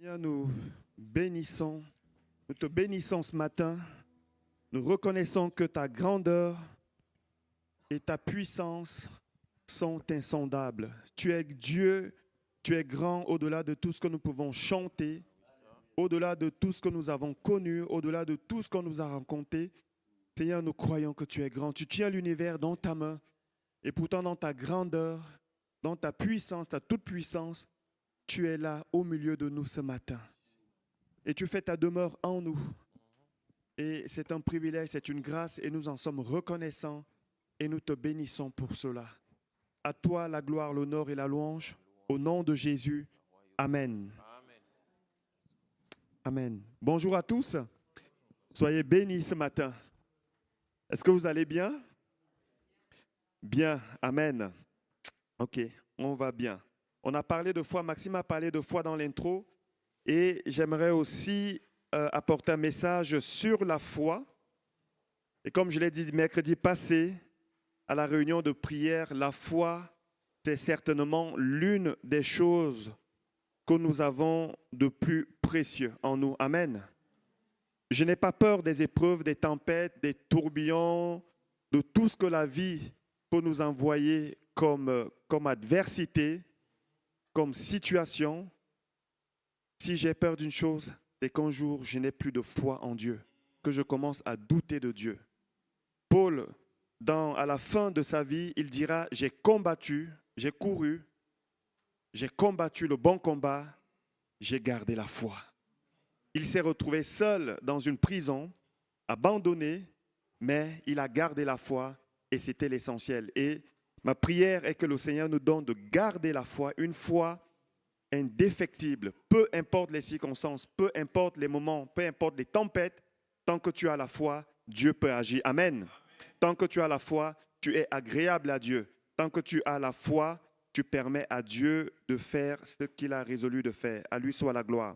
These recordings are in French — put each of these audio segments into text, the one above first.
Seigneur, nous bénissons, nous te bénissons ce matin. Nous reconnaissons que ta grandeur et ta puissance sont insondables. Tu es Dieu, tu es grand au-delà de tout ce que nous pouvons chanter, au-delà de tout ce que nous avons connu, au-delà de tout ce qu'on nous a raconté. Seigneur, nous croyons que tu es grand. Tu tiens l'univers dans ta main et pourtant dans ta grandeur, dans ta puissance, ta toute-puissance, tu es là au milieu de nous ce matin. Et tu fais ta demeure en nous. Et c'est un privilège, c'est une grâce et nous en sommes reconnaissants et nous te bénissons pour cela. À toi la gloire, l'honneur et la louange. Au nom de Jésus. Amen. Amen. Bonjour à tous. Soyez bénis ce matin. Est-ce que vous allez bien? Bien. Amen. Ok, on va bien. On a parlé de foi, Maxime a parlé de foi dans l'intro et j'aimerais aussi apporter un message sur la foi. Et comme je l'ai dit mercredi passé à la réunion de prière, la foi, c'est certainement l'une des choses que nous avons de plus précieux en nous. Amen. Je n'ai pas peur des épreuves, des tempêtes, des tourbillons, de tout ce que la vie peut nous envoyer comme adversité, comme situation. Si j'ai peur d'une chose, c'est qu'un jour, je n'ai plus de foi en Dieu, que je commence à douter de Dieu. Paul, à la fin de sa vie, il dira, j'ai combattu, j'ai couru, j'ai combattu le bon combat, j'ai gardé la foi. Il s'est retrouvé seul dans une prison, abandonné, mais il a gardé la foi et c'était l'essentiel. Et ma prière est que le Seigneur nous donne de garder la foi, une foi indéfectible, peu importe les circonstances, peu importe les moments, peu importe les tempêtes, tant que tu as la foi, Dieu peut agir. Amen. Tant que tu as la foi, tu es agréable à Dieu. Tant que tu as la foi, tu permets à Dieu de faire ce qu'il a résolu de faire. À lui soit la gloire.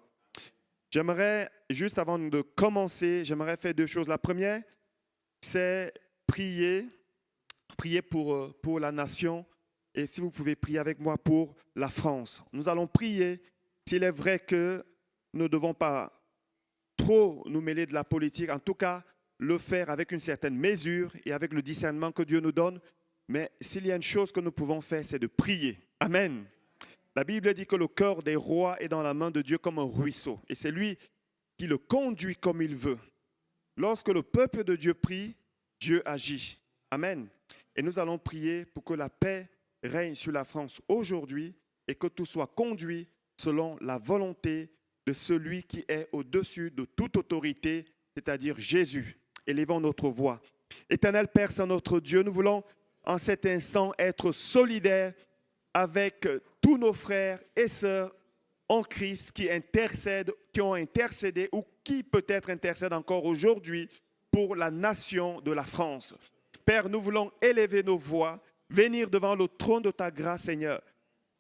J'aimerais, juste avant de commencer, j'aimerais faire deux choses. La première, c'est prier pour la nation. Et si vous pouvez prier avec moi pour la France. Nous allons prier. S'il est vrai que nous ne devons pas trop nous mêler de la politique, en tout cas, le faire avec une certaine mesure et avec le discernement que Dieu nous donne. Mais s'il y a une chose que nous pouvons faire, c'est de prier. Amen. La Bible dit que le cœur des rois est dans la main de Dieu comme un ruisseau. Et c'est lui qui le conduit comme il veut. Lorsque le peuple de Dieu prie, Dieu agit. Amen. Et nous allons prier pour que la paix règne sur la France aujourd'hui et que tout soit conduit selon la volonté de celui qui est au-dessus de toute autorité, c'est-à-dire Jésus. Élevons notre voix. Éternel Père, Saint notre Dieu, nous voulons en cet instant être solidaires avec tous nos frères et sœurs en Christ qui intercèdent, qui ont intercédé ou qui peut-être intercèdent encore aujourd'hui pour la nation de la France. Père, nous voulons élever nos voix, venir devant le trône de ta grâce, Seigneur.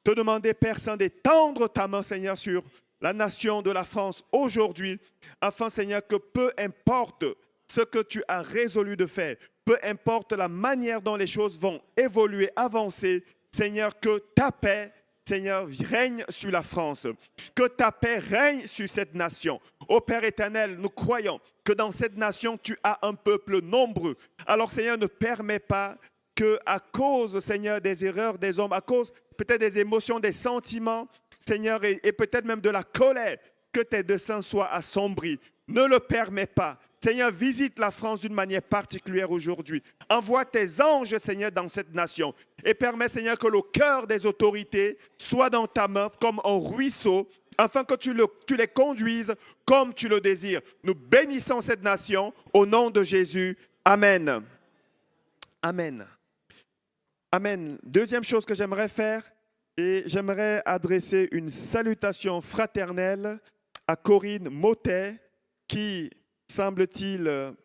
Te demander, Père Saint, d'étendre ta main, Seigneur, sur la nation de la France aujourd'hui, afin, Seigneur, que peu importe ce que tu as résolu de faire, peu importe la manière dont les choses vont évoluer, avancer, Seigneur, que ta paix, Seigneur, règne sur la France, que ta paix règne sur cette nation. Ô Père éternel, nous croyons que dans cette nation, tu as un peuple nombreux. Alors, Seigneur, ne permets pas qu'à cause, Seigneur, des erreurs des hommes, à cause peut-être des émotions, des sentiments, Seigneur, et peut-être même de la colère, que tes desseins soient assombris. Ne le permets pas. Seigneur, visite la France d'une manière particulière aujourd'hui. Envoie tes anges, Seigneur, dans cette nation. Et permets, Seigneur, que le cœur des autorités soit dans ta main comme un ruisseau, afin que tu les conduises comme tu le désires. Nous bénissons cette nation au nom de Jésus. Amen. Amen. Amen. Deuxième chose que j'aimerais faire, et j'aimerais adresser une salutation fraternelle à Corinne Motet, qui,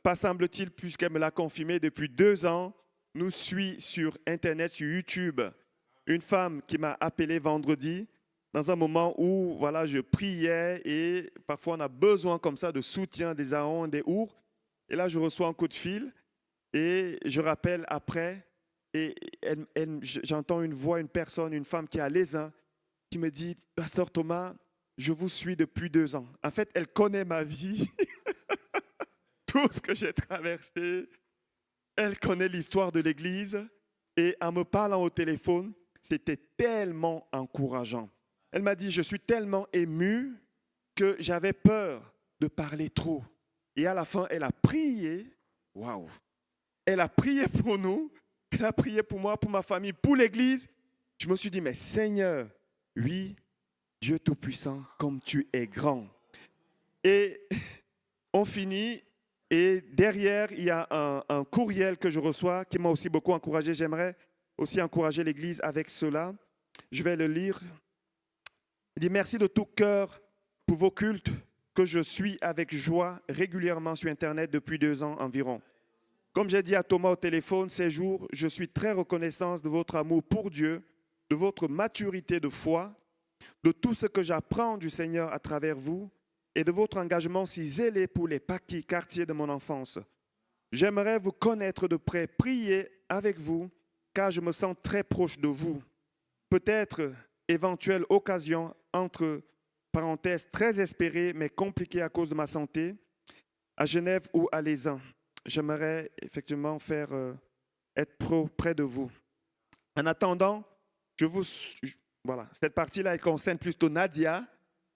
pas semble-t-il, puisqu'elle me l'a confirmé depuis 2 ans, nous suit sur Internet, sur YouTube. Une femme qui m'a appelé vendredi, dans un moment où voilà, je priais et parfois on a besoin comme ça de soutien, des ahons, des ours. Et là, je reçois un coup de fil et je rappelle après. Et j'entends une voix, une personne, une femme qui est à l'Aisin, qui me dit, Pasteur Thomas, je vous suis depuis 2 ans. En fait, elle connaît ma vie, tout ce que j'ai traversé. Elle connaît l'histoire de l'Église. Et en me parlant au téléphone, c'était tellement encourageant. Elle m'a dit, je suis tellement émue que j'avais peur de parler trop. Et à la fin, elle a prié. Waouh! Elle a prié pour nous. Elle a prié pour moi, pour ma famille, pour l'Église. Je me suis dit, mais Seigneur, oui, Dieu Tout-Puissant, comme tu es grand. Et on finit. Et derrière, il y a un courriel que je reçois qui m'a aussi beaucoup encouragé. J'aimerais aussi encourager l'Église avec cela. Je vais le lire. Il dit, merci de tout cœur pour vos cultes que je suis avec joie régulièrement sur Internet depuis 2 ans environ. Comme j'ai dit à Thomas au téléphone ces jours, je suis très reconnaissant de votre amour pour Dieu, de votre maturité de foi, de tout ce que j'apprends du Seigneur à travers vous et de votre engagement si zélé pour les quartiers de mon enfance. J'aimerais vous connaître de près, prier avec vous, car je me sens très proche de vous. Peut-être éventuelle occasion, entre parenthèses, très espérée, mais compliquée à cause de ma santé, à Genève ou à Lausanne. J'aimerais effectivement être près de vous. En attendant, voilà, cette partie-là, elle concerne plutôt Nadia,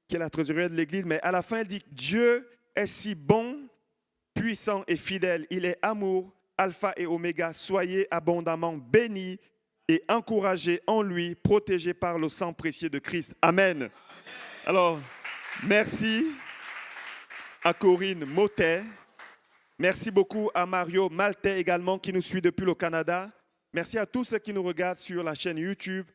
qui est la trésorière de l'Église, mais à la fin, elle dit « Dieu est si bon, puissant et fidèle. Il est amour, alpha et oméga. Soyez abondamment bénis et encouragés en lui, protégés par le sang précieux de Christ. » Amen. Alors, merci à Corinne Motet. Merci beaucoup à Mario Maltais également, qui nous suit depuis le Canada. Merci à tous ceux qui nous regardent sur la chaîne YouTube.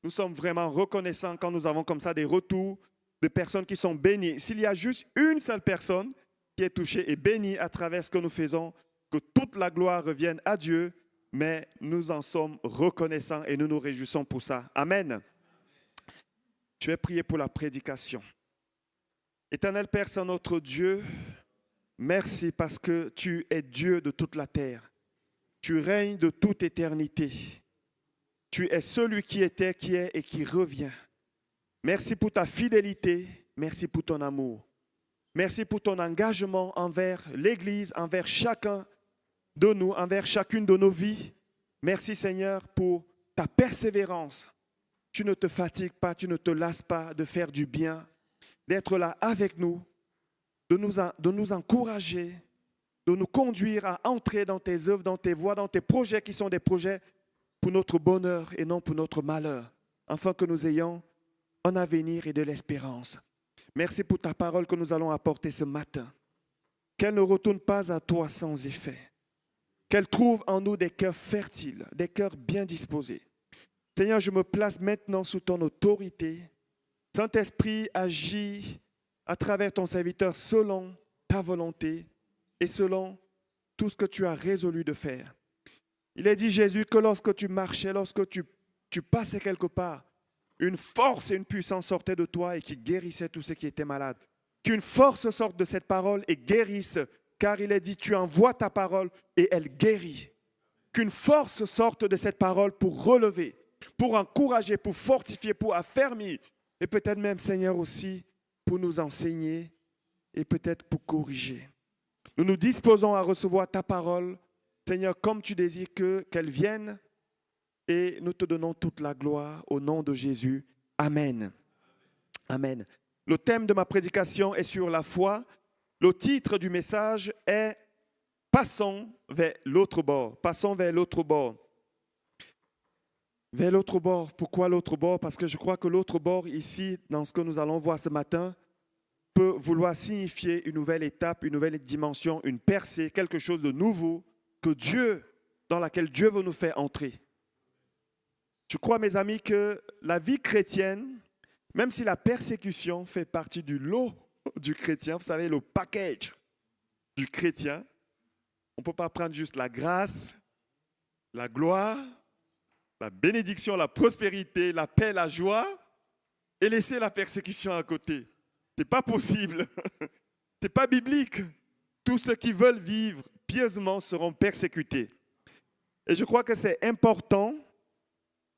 Nous sommes vraiment reconnaissants quand nous avons comme ça des retours de personnes qui sont bénies. S'il y a juste une seule personne qui est touchée et bénie à travers ce que nous faisons, que toute la gloire revienne à Dieu, mais nous en sommes reconnaissants et nous nous réjouissons pour ça. Amen. Je vais prier pour la prédication. Éternel Père, Saint notre Dieu, merci parce que tu es Dieu de toute la terre. Tu règnes de toute éternité. Tu es celui qui était, qui est et qui revient. Merci pour ta fidélité, merci pour ton amour. Merci pour ton engagement envers l'Église, envers chacun de nous, envers chacune de nos vies. Merci Seigneur pour ta persévérance. Tu ne te fatigues pas, tu ne te lasses pas de faire du bien, d'être là avec nous, de nous encourager, de nous conduire à entrer dans tes œuvres, dans tes voies, dans tes projets qui sont des projets pour notre bonheur et non pour notre malheur, afin que nous ayons un avenir et de l'espérance. Merci pour ta parole que nous allons apporter ce matin. Qu'elle ne retourne pas à toi sans effet. Qu'elle trouve en nous des cœurs fertiles, des cœurs bien disposés. Seigneur, je me place maintenant sous ton autorité. Saint-Esprit, agis à travers ton serviteur selon ta volonté et selon tout ce que tu as résolu de faire. Il est dit, Jésus, que lorsque tu marchais, lorsque tu passais quelque part, une force et une puissance sortaient de toi et qui guérissaient tous ceux qui étaient malades. Qu'une force sorte de cette parole et guérisse, car il est dit, tu envoies ta parole et elle guérit. Qu'une force sorte de cette parole pour relever, pour encourager, pour fortifier, pour affermir, et peut-être même, Seigneur, aussi, pour nous enseigner et peut-être pour corriger. Nous nous disposons à recevoir ta parole, Seigneur, comme tu désires qu'elle vienne, et nous te donnons toute la gloire au nom de Jésus. Amen. Amen. Le thème de ma prédication est sur la foi. Le titre du message est « Passons vers l'autre bord ». Passons vers l'autre bord. Vers l'autre bord. Pourquoi l'autre bord? Parce que je crois que l'autre bord ici, dans ce que nous allons voir ce matin, peut vouloir signifier une nouvelle étape, une nouvelle dimension, une percée, quelque chose de nouveau dans laquelle Dieu veut nous faire entrer. Je crois, mes amis, que la vie chrétienne, même si la persécution fait partie du lot du chrétien, vous savez, le package du chrétien, on ne peut pas prendre juste la grâce, la gloire, la bénédiction, la prospérité, la paix, la joie et laisser la persécution à côté. Ce n'est pas possible. Ce n'est pas biblique. Tous ceux qui veulent vivre pieusement seront persécutés. Et je crois que c'est important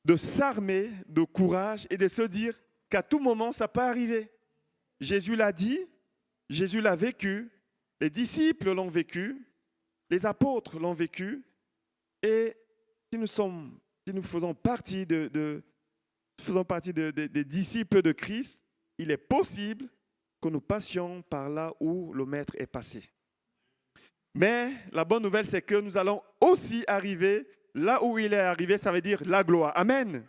de s'armer de courage et de se dire qu'à tout moment, ça peut arriver. Jésus l'a dit, Jésus l'a vécu, les disciples l'ont vécu, les apôtres l'ont vécu, et si nous faisons partie des disciples de Christ, il est possible que nous passions par là où le Maître est passé. Mais la bonne nouvelle, c'est que nous allons aussi arriver là où il est arrivé, ça veut dire la gloire. Amen.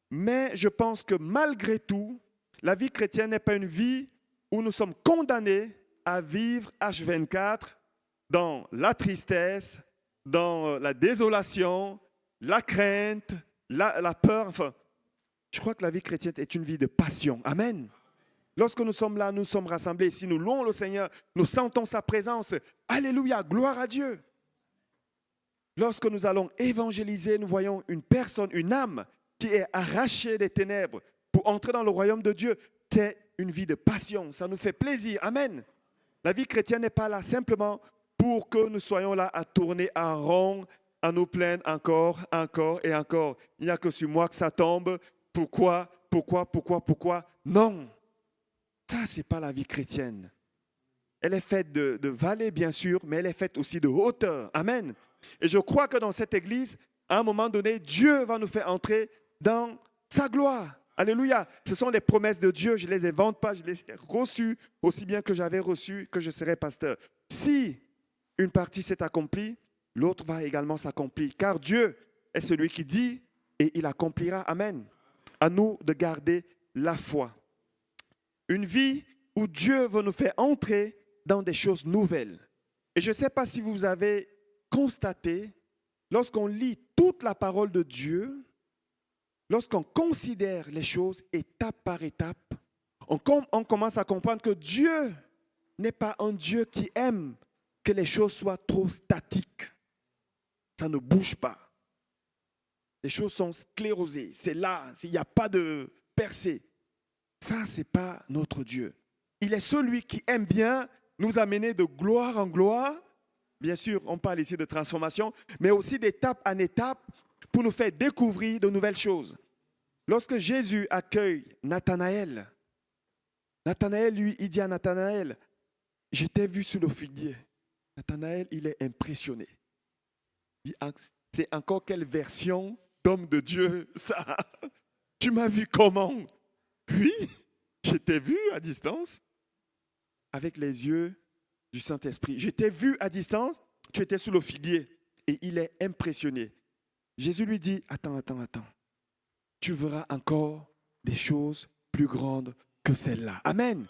Mais je pense que malgré tout, la vie chrétienne n'est pas une vie où nous sommes condamnés à vivre H24 dans la tristesse, dans la désolation, la crainte, la peur. Enfin, je crois que la vie chrétienne est une vie de passion. Amen. Lorsque nous sommes là, nous sommes rassemblés. Si nous louons le Seigneur, nous sentons sa présence. Alléluia, gloire à Dieu. Lorsque nous allons évangéliser, nous voyons une personne, une âme qui est arrachée des ténèbres pour entrer dans le royaume de Dieu. C'est une vie de passion. Ça nous fait plaisir. Amen. La vie chrétienne n'est pas là simplement pour que nous soyons là à tourner en rond, à nous plaindre encore et encore. Il n'y a que sur moi que ça tombe. Pourquoi? Non. Ça, ce n'est pas la vie chrétienne. Elle est faite de vallées, bien sûr, mais elle est faite aussi de hauteur. Amen. Et je crois que dans cette église, à un moment donné, Dieu va nous faire entrer dans sa gloire. Alléluia. Ce sont les promesses de Dieu. Je ne les invente pas, je les ai reçues aussi bien que j'avais reçu que je serai pasteur. Si une partie s'est accomplie, l'autre va également s'accomplir. Car Dieu est celui qui dit et il accomplira. Amen. À nous de garder la foi. Une vie où Dieu veut nous faire entrer dans des choses nouvelles. Et je ne sais pas si vous avez constaté, lorsqu'on lit toute la parole de Dieu, lorsqu'on considère les choses étape par étape, on commence à comprendre que Dieu n'est pas un Dieu qui aime que les choses soient trop statiques. Ça ne bouge pas. Les choses sont sclérosées. C'est là, il n'y a pas de percée. Ça, ce n'est pas notre Dieu. Il est celui qui aime bien nous amener de gloire en gloire. Bien sûr, on parle ici de transformation, mais aussi d'étape en étape pour nous faire découvrir de nouvelles choses. Lorsque Jésus accueille Nathanaël, Nathanaël, lui, il dit à Nathanaël, « Je t'ai vu sur le figuier. » Nathanaël, il est impressionné. Il dit, « C'est encore quelle version d'homme de Dieu, ça? Tu m'as vu comment? » Oui, je t'ai vu à distance avec les yeux du Saint-Esprit. Je t'ai vu à distance, tu étais sous le figuier. Et il est impressionné. Jésus lui dit, attends. Tu verras encore des choses plus grandes que celles-là. Amen.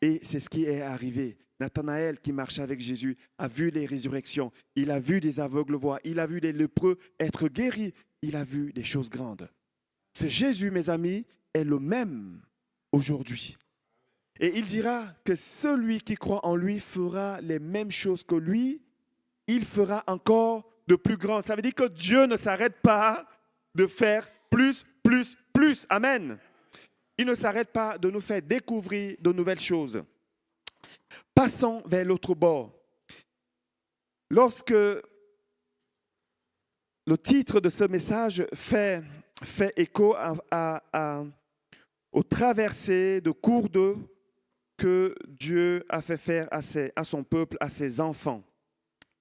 Et c'est ce qui est arrivé. Nathanaël, qui marchait avec Jésus, a vu les résurrections. Il a vu des aveugles voir. Il a vu des lépreux être guéris. Il a vu des choses grandes. C'est Jésus, mes amis, est le même aujourd'hui. Et il dira que celui qui croit en lui fera les mêmes choses que lui. Il fera encore de plus grandes. Ça veut dire que Dieu ne s'arrête pas de faire plus. Amen. Il ne s'arrête pas de nous faire découvrir de nouvelles choses. Passons vers l'autre bord. Lorsque le titre de ce message fait écho aux traversées de cours d'eau que Dieu a fait faire à son peuple, à ses enfants,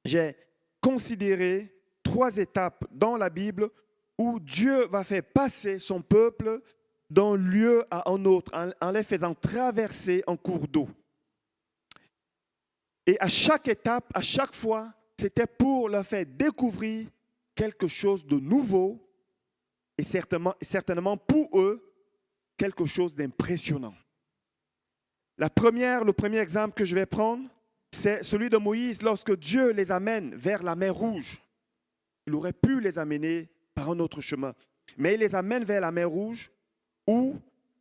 j'ai considéré 3 étapes dans la Bible où Dieu va faire passer son peuple d'un lieu à un autre, en les faisant traverser un cours d'eau. Et à chaque étape, à chaque fois, c'était pour leur faire découvrir quelque chose de nouveau et certainement pour eux, quelque chose d'impressionnant. Le premier exemple que je vais prendre, c'est celui de Moïse lorsque Dieu les amène vers la mer Rouge. Il aurait pu les amener par un autre chemin, mais il les amène vers la mer Rouge où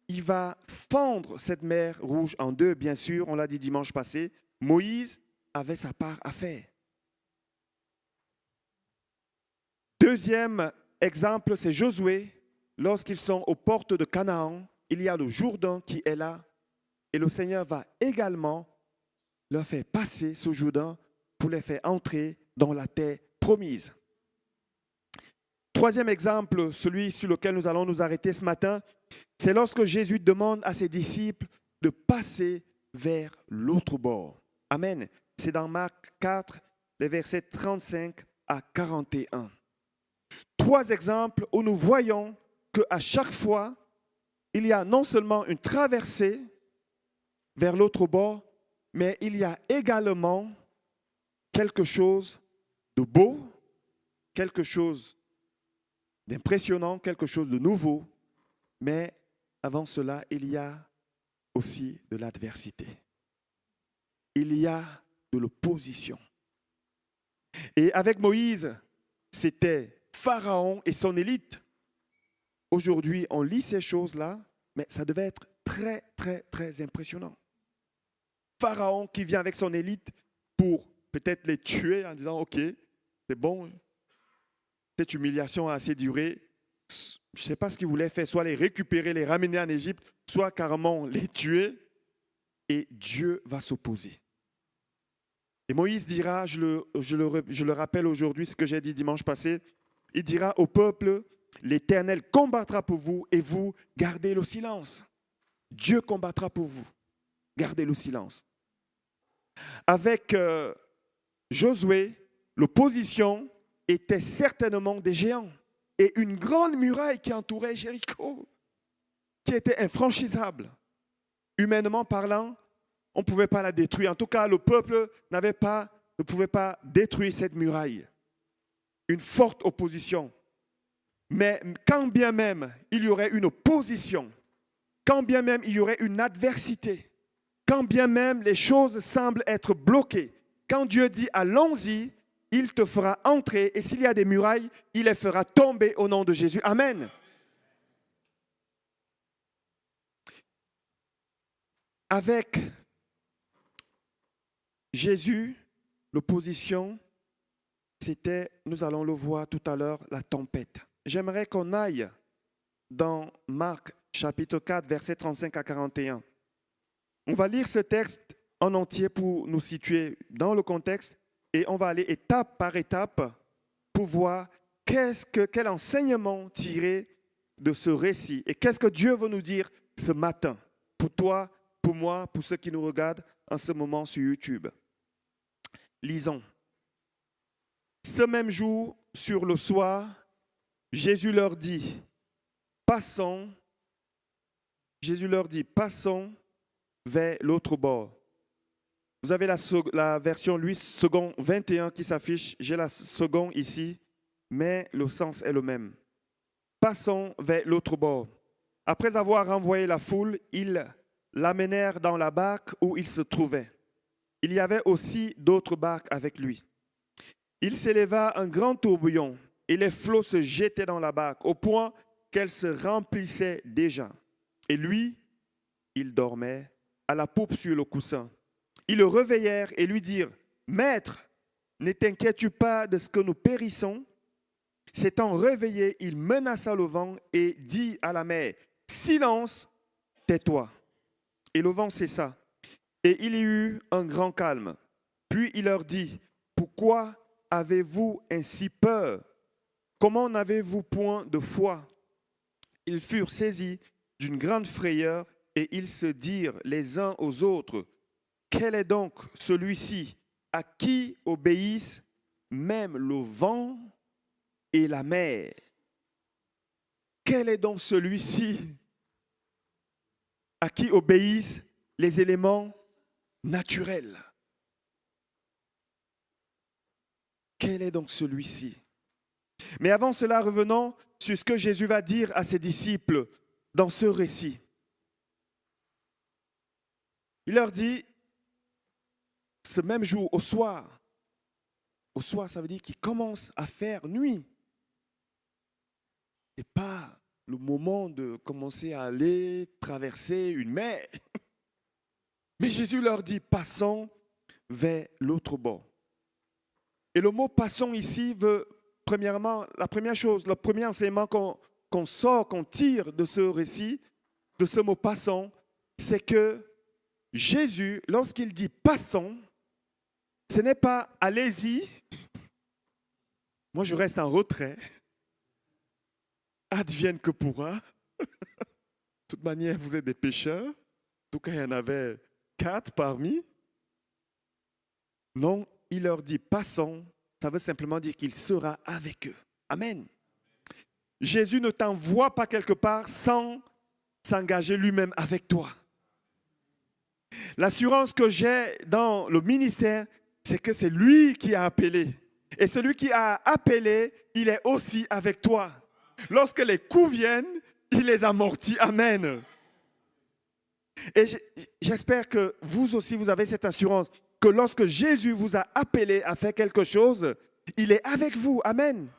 il va fendre cette mer Rouge en deux, bien sûr, on l'a dit dimanche passé. Moïse avait sa part à faire. Deuxième exemple, c'est Josué. Lorsqu'ils sont aux portes de Canaan, il y a le Jourdain qui est là. Et le Seigneur va également leur faire passer ce Jourdain pour les faire entrer dans la terre promise. Troisième exemple, celui sur lequel nous allons nous arrêter ce matin, c'est lorsque Jésus demande à ses disciples de passer vers l'autre bord. Amen. C'est dans Marc 4, les versets 35 à 41. 3 exemples où nous voyons qu'à chaque fois, il y a non seulement une traversée vers l'autre bord, mais il y a également quelque chose de beau, quelque chose d'impressionnant, quelque chose de nouveau. Mais avant cela, il y a aussi de l'adversité. Il y a de l'opposition. Et avec Moïse, c'était Pharaon et son élite. Aujourd'hui, on lit ces choses-là, mais ça devait être très, très, très impressionnant. Pharaon qui vient avec son élite pour peut-être les tuer en disant « Ok, c'est bon, cette humiliation a assez duré. » Je ne sais pas ce qu'il voulait faire, soit les récupérer, les ramener en Égypte, soit carrément les tuer. Et Dieu va s'opposer. Et Moïse dira, je le rappelle aujourd'hui, ce que j'ai dit dimanche passé, il dira au peuple, l'Éternel combattra pour vous et vous gardez le silence. Dieu combattra pour vous. Gardez le silence. Avec Josué, l'opposition était certainement des géants et une grande muraille qui entourait Jéricho, qui était infranchissable. Humainement parlant, on ne pouvait pas la détruire. En tout cas, le peuple ne pouvait pas détruire cette muraille. Une forte opposition. Mais quand bien même il y aurait une opposition, quand bien même il y aurait une adversité, quand bien même les choses semblent être bloquées, quand Dieu dit allons-y, il te fera entrer et s'il y a des murailles, il les fera tomber au nom de Jésus. Amen. Avec Jésus, l'opposition, c'était, nous allons le voir tout à l'heure, la tempête. J'aimerais qu'on aille dans Marc chapitre 4, versets 35 à 41. On va lire ce texte en entier pour nous situer dans le contexte et on va aller étape par étape pour voir quel enseignement tirer de ce récit et qu'est-ce que Dieu veut nous dire ce matin pour toi, pour moi, pour ceux qui nous regardent en ce moment sur YouTube. Lisons. Ce même jour, sur le soir, Jésus leur dit, passons vers l'autre bord. Vous avez la version Louis II 21 qui s'affiche. J'ai la seconde ici, mais le sens est le même. Passons vers l'autre bord. Après avoir renvoyé la foule, ils l'amenèrent dans la barque où il se trouvait. Il y avait aussi d'autres barques avec lui. Il s'éleva un grand tourbillon et les flots se jetaient dans la barque au point qu'elle se remplissait déjà. Et lui, il dormait à la poupe sur le coussin. Ils le réveillèrent et lui dirent, « Maître, ne t'inquiètes-tu pas de ce que nous périssons ?» S'étant réveillé, il menaça le vent et dit à la mer, « Silence, tais-toi !» Et le vent cessa. Et il y eut un grand calme. Puis il leur dit, « Pourquoi avez-vous ainsi peur? Comment n'avez-vous point de foi ?» Ils furent saisis d'une grande frayeur et ils se dirent les uns aux autres, « Quel est donc celui-ci à qui obéissent même le vent et la mer? Quel est donc celui-ci à qui obéissent les éléments naturels? Quel est donc celui-ci? » Mais avant cela, revenons sur ce que Jésus va dire à ses disciples dans ce récit. Il leur dit, ce même jour, au soir, ça veut dire qu'il commence à faire nuit. Ce n'est pas le moment de commencer à aller traverser une mer. Mais Jésus leur dit, passons vers l'autre bord. Et le mot passons ici veut, premièrement, la première chose, le premier enseignement qu'on tire de ce récit, de ce mot passons, c'est que Jésus, lorsqu'il dit passons, ce n'est pas allez-y, moi je reste en retrait, advienne que pourra. De toute manière, vous êtes des pécheurs, tout cas, il y en avait 4 parmi. Non, il leur dit, passons. Ça veut simplement dire qu'il sera avec eux. Amen. Jésus ne t'envoie pas quelque part sans s'engager lui-même avec toi. L'assurance que j'ai dans le ministère, c'est que c'est lui qui a appelé. Et celui qui a appelé, il est aussi avec toi. Lorsque les coups viennent, il les amortit. Amen. Et j'espère que vous aussi, vous avez cette assurance que lorsque Jésus vous a appelé à faire quelque chose, il est avec vous. Amen.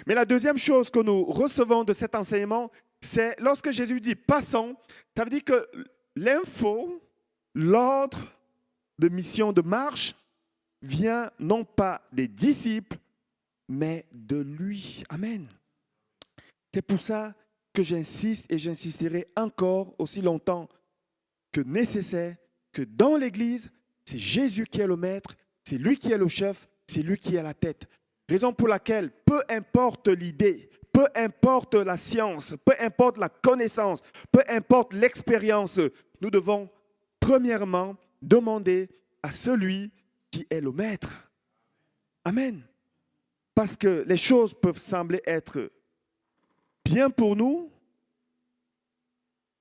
Mais la deuxième chose que nous recevons de cet enseignement, c'est lorsque Jésus dit « passons », ça veut dire que l'info, l'ordre de mission de marche vient non pas des disciples, mais de lui. Amen. C'est pour ça que j'insiste et j'insisterai encore aussi longtemps que nécessaire que dans l'Église, c'est Jésus qui est le maître, c'est lui qui est le chef, c'est lui qui est la tête. Raison pour laquelle, peu importe l'idée, peu importe la science, peu importe la connaissance, peu importe l'expérience, nous devons premièrement demander à celui qui est le maître. Amen. Parce que les choses peuvent sembler être bien pour nous,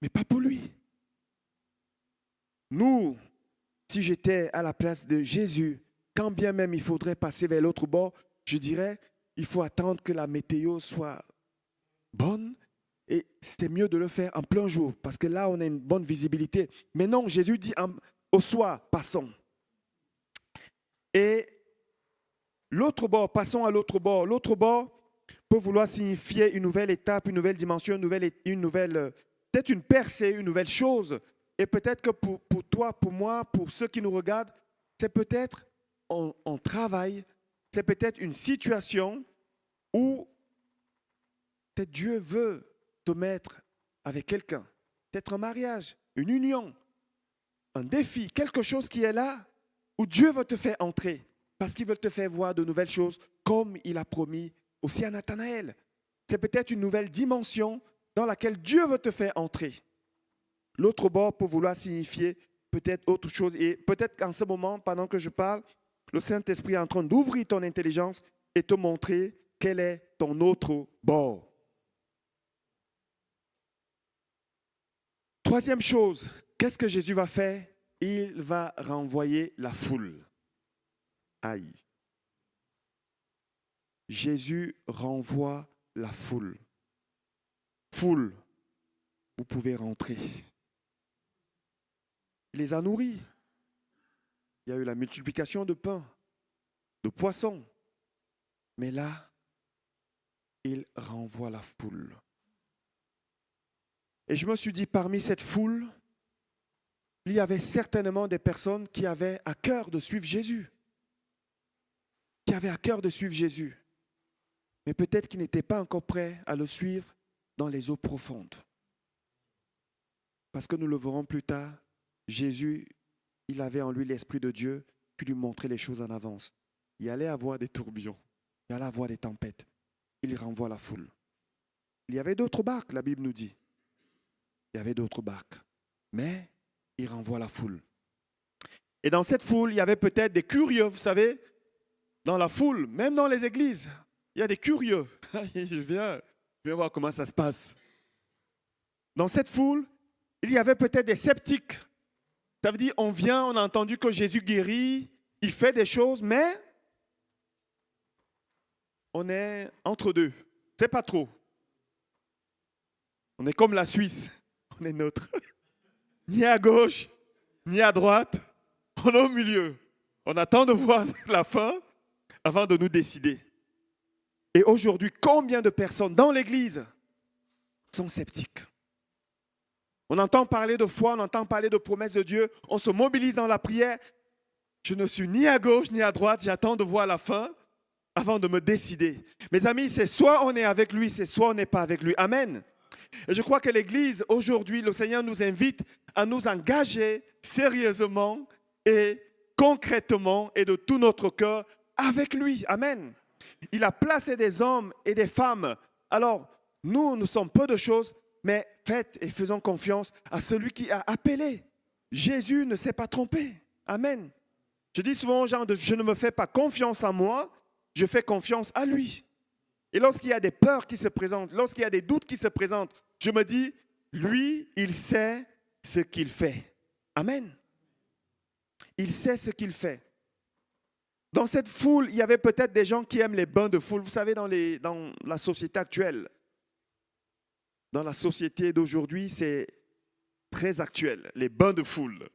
mais pas pour lui. Nous, si j'étais à la place de Jésus, quand bien même il faudrait passer vers l'autre bord, je dirais, il faut attendre que la météo soit bonne et c'est mieux de le faire en plein jour parce que là, on a une bonne visibilité. Mais non, Jésus dit au soir, passons. Et l'autre bord, passons à l'autre bord. L'autre bord peut vouloir signifier une nouvelle étape, une nouvelle dimension, peut-être une percée, une nouvelle chose. Et peut-être que pour toi, pour moi, pour ceux qui nous regardent, c'est peut-être un travail, c'est peut-être une situation où peut-être Dieu veut te mettre avec quelqu'un. Peut-être un mariage, une union, un défi, quelque chose qui est là où Dieu veut te faire entrer parce qu'il veut te faire voir de nouvelles choses comme il a promis aussi à Nathanaël. C'est peut-être une nouvelle dimension dans laquelle Dieu veut te faire entrer. L'autre bord peut vouloir signifier peut-être autre chose. Et peut-être qu'en ce moment, pendant que je parle, le Saint-Esprit est en train d'ouvrir ton intelligence et te montrer quel est ton autre bord. Troisième chose, qu'est-ce que Jésus va faire? Il va renvoyer la foule. Aïe. Jésus renvoie la foule. Foule, vous pouvez rentrer. Il les a nourris. Il y a eu la multiplication de pain, de poissons. Mais là, il renvoie la foule. Et je me suis dit, parmi cette foule, il y avait certainement des personnes qui avaient à cœur de suivre Jésus. Qui avaient à cœur de suivre Jésus. Mais peut-être qu'ils n'étaient pas encore prêts à le suivre dans les eaux profondes. Parce que nous le verrons plus tard, Jésus, il avait en lui l'Esprit de Dieu qui lui montrait les choses en avance. Il allait avoir des tourbillons, il allait avoir des tempêtes. Il renvoie la foule. Il y avait d'autres barques, la Bible nous dit. Il y avait d'autres barques. Mais il renvoie la foule. Et dans cette foule, il y avait peut-être des curieux, vous savez. Dans la foule, même dans les églises, il y a des curieux. Je viens voir comment ça se passe. Dans cette foule, il y avait peut-être des sceptiques. Ça veut dire, on vient, on a entendu que Jésus guérit, il fait des choses, mais on est entre deux. C'est pas trop. On est comme la Suisse. On est neutre. Ni à gauche, ni à droite. On est au milieu. On attend de voir la fin avant de nous décider. Et aujourd'hui, combien de personnes dans l'Église sont sceptiques? On entend parler de foi, on entend parler de promesses de Dieu, on se mobilise dans la prière. Je ne suis ni à gauche ni à droite, j'attends de voir la fin avant de me décider. Mes amis, c'est soit on est avec lui, c'est soit on n'est pas avec lui. Amen. Et je crois que l'Église, aujourd'hui, le Seigneur nous invite à nous engager sérieusement et concrètement et de tout notre cœur avec lui. Amen. Il a placé des hommes et des femmes. Alors, nous sommes peu de choses, mais faites et faisons confiance à celui qui a appelé. Jésus ne s'est pas trompé. Amen. Je dis souvent aux gens, je ne me fais pas confiance en moi, je fais confiance à lui. Et lorsqu'il y a des peurs qui se présentent, lorsqu'il y a des doutes qui se présentent, je me dis, lui, il sait ce qu'il fait. Amen. Il sait ce qu'il fait. Dans cette foule, il y avait peut-être des gens qui aiment les bains de foule. Vous savez, dans la société actuelle, dans la société d'aujourd'hui, c'est très actuel, les bains de foule.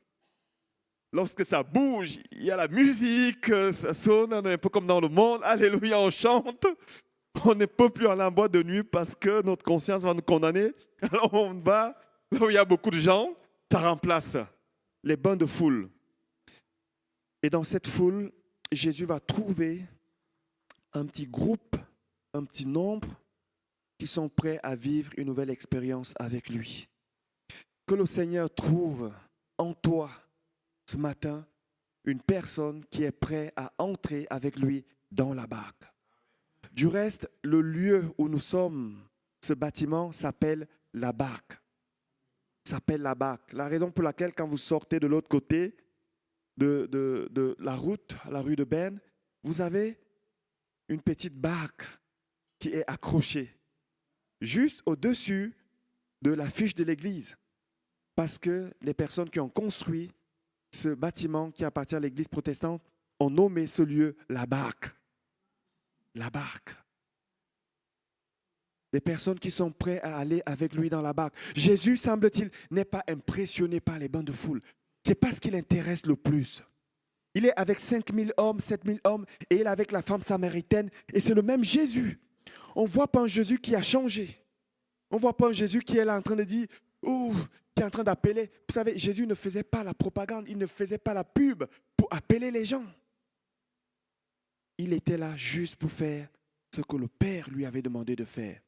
Lorsque ça bouge, il y a la musique, ça sonne, on est un peu comme dans le monde. Alléluia, on chante. On ne peut plus aller en boîte de nuit parce que notre conscience va nous condamner. Alors on va là où il y a beaucoup de gens, ça remplace les bains de foule. Et dans cette foule, Jésus va trouver un petit groupe, un petit nombre qui sont prêts à vivre une nouvelle expérience avec lui. Que le Seigneur trouve en toi ce matin une personne qui est prête à entrer avec lui dans la barque. Du reste, le lieu où nous sommes, ce bâtiment s'appelle la barque. S'appelle la barque. La raison pour laquelle quand vous sortez de l'autre côté de la route, la rue de Berne, vous avez une petite barque qui est accrochée juste au-dessus de l'affiche de l'église. Parce que les personnes qui ont construit ce bâtiment qui appartient à l'église protestante ont nommé ce lieu la barque. La barque. Des personnes qui sont prêtes à aller avec lui dans la barque. Jésus, semble-t-il, n'est pas impressionné par les bains de foule. Ce n'est pas ce qui l'intéresse le plus. Il est avec 5000 hommes, 7000 hommes, et il est avec la femme samaritaine, et c'est le même Jésus. On ne voit pas un Jésus qui a changé. On ne voit pas un Jésus qui est là en train de dire, ouh, qui est en train d'appeler. Vous savez, Jésus ne faisait pas la propagande, il ne faisait pas la pub pour appeler les gens. Il était là juste pour faire ce que le Père lui avait demandé de faire.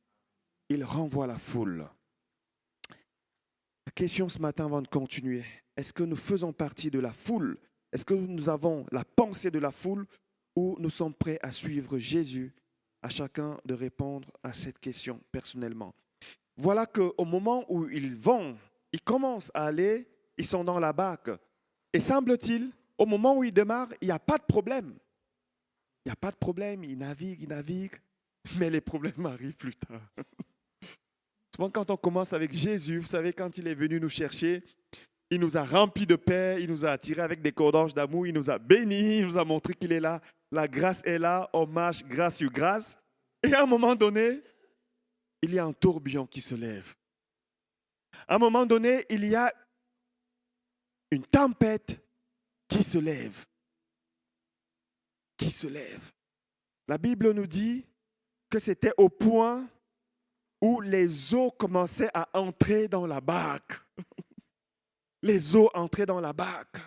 Il renvoie la foule. La question ce matin avant de continuer, est-ce que nous faisons partie de la foule? Est-ce que nous avons la pensée de la foule ou nous sommes prêts à suivre Jésus? À chacun de répondre à cette question personnellement. Voilà qu'au moment où ils vont, ils commencent à aller, ils sont dans la barque. Et semble-t-il, au moment où ils démarrent, il n'y a pas de problème. Il n'y a pas de problème, ils naviguent, mais les problèmes arrivent plus tard. Souvent, quand on commence avec Jésus, vous savez, quand il est venu nous chercher, il nous a remplis de paix, il nous a attirés avec des cordages d'amour, il nous a bénis, il nous a montré qu'il est là. La grâce est là, on marche grâce sur grâce. Et à un moment donné, il y a un tourbillon qui se lève. À un moment donné, il y a une tempête qui se lève. Qui se lève. La Bible nous dit que c'était au point où les eaux commençaient à entrer dans la barque. Les eaux entraient dans la barque.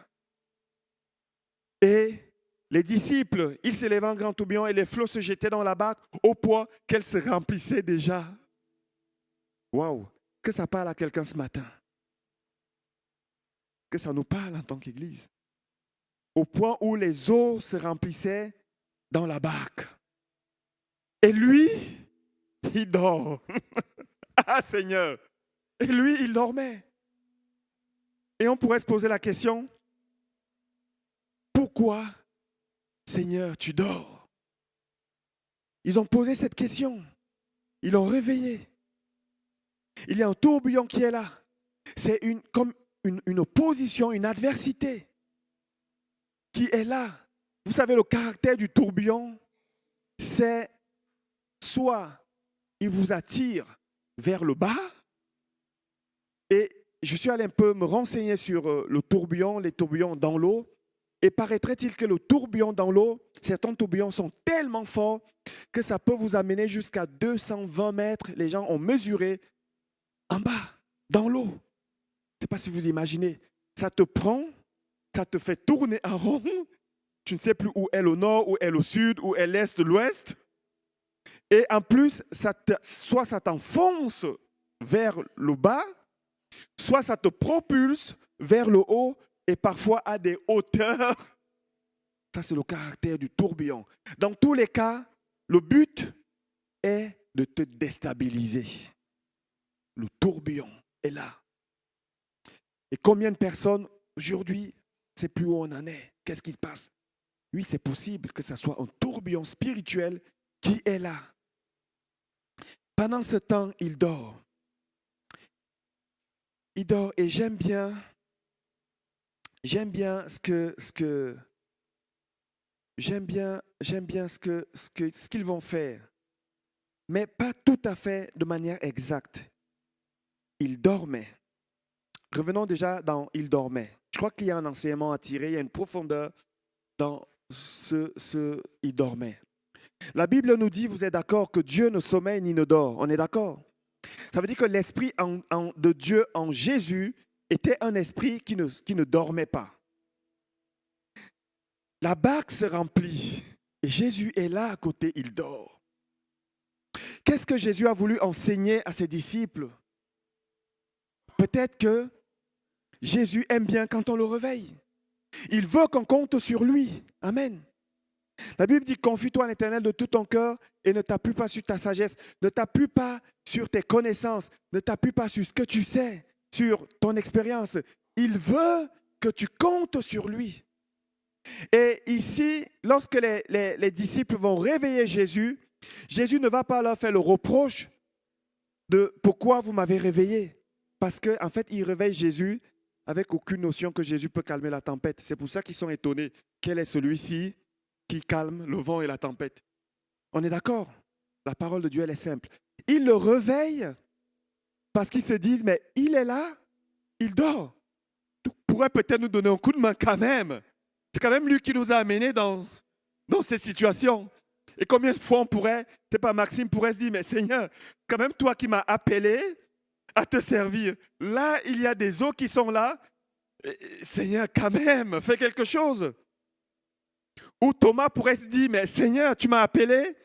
Et les disciples, ils s'élevaient en grand tourbillon et les flots se jetaient dans la barque au point qu'elle se remplissait déjà. Waouh! Que ça parle à quelqu'un ce matin? Que ça nous parle en tant qu'Église? Au point où les eaux se remplissaient dans la barque. Et lui, il dort. Ah Seigneur! Et lui, il dormait. Et on pourrait se poser la question, pourquoi, Seigneur, tu dors? Ils ont posé cette question. Ils l'ont réveillé. Il y a un tourbillon qui est là. C'est comme une opposition, une adversité qui est là. Vous savez, le caractère du tourbillon, c'est soit il vous attire vers le bas, et je suis allé un peu me renseigner sur le tourbillon, les tourbillons dans l'eau, et paraîtrait-il que le tourbillon dans l'eau, certains tourbillons sont tellement forts que ça peut vous amener jusqu'à 220 mètres. Les gens ont mesuré en bas, dans l'eau. Je ne sais pas si vous imaginez. Ça te prend, ça te fait tourner en rond. Tu ne sais plus où est le nord, où est le sud, où est l'est, l'ouest. Et en plus, soit ça t'enfonce vers le bas, soit ça te propulse vers le haut et parfois à des hauteurs. Ça, c'est le caractère du tourbillon. Dans tous les cas, le but est de te déstabiliser. Le tourbillon est là. Et combien de personnes aujourd'hui, c'est plus où on en est. Qu'est-ce qui se passe? Oui, c'est possible que ce soit un tourbillon spirituel qui est là. Pendant ce temps, il dort. Il dort et j'aime bien ce qu'ils vont faire, mais pas tout à fait de manière exacte. Il dormait. Revenons déjà dans il dormait. Je crois qu'il y a un enseignement à tirer, il y a une profondeur dans il dormait. La Bible nous dit, vous êtes d'accord, que Dieu ne sommeille ni ne dort. On est d'accord? Ça veut dire que l'esprit de Dieu en Jésus était un esprit qui ne dormait pas. La barque se remplit et Jésus est là à côté, il dort. Qu'est-ce que Jésus a voulu enseigner à ses disciples? Peut-être que Jésus aime bien quand on le réveille. Il veut qu'on compte sur lui. Amen. La Bible dit, confie-toi à l'Éternel de tout ton cœur et ne t'appuie pas sur ta sagesse, ne t'appuie pas sur tes connaissances, ne t'appuie pas sur ce que tu sais, sur ton expérience. Il veut que tu comptes sur lui. Et ici, lorsque les disciples vont réveiller Jésus, Jésus ne va pas leur faire le reproche de pourquoi vous m'avez réveillé. Parce qu'en fait, ils réveillent Jésus avec aucune notion que Jésus peut calmer la tempête. C'est pour ça qu'ils sont étonnés. Quel est celui-ci qui calme le vent et la tempête? On est d'accord? La parole de Dieu, elle est simple. Ils le réveillent parce qu'ils se disent, mais il est là, il dort. Il pourrait peut-être nous donner un coup de main quand même. C'est quand même lui qui nous a amenés dans ces situations. Et combien de fois on pourrait, c'est pas Maxime pourrait se dire, mais Seigneur, quand même toi qui m'as appelé à te servir. Là, il y a des eaux qui sont là. Seigneur, quand même, fais quelque chose. Ou Thomas pourrait se dire, mais Seigneur, tu m'as appelé.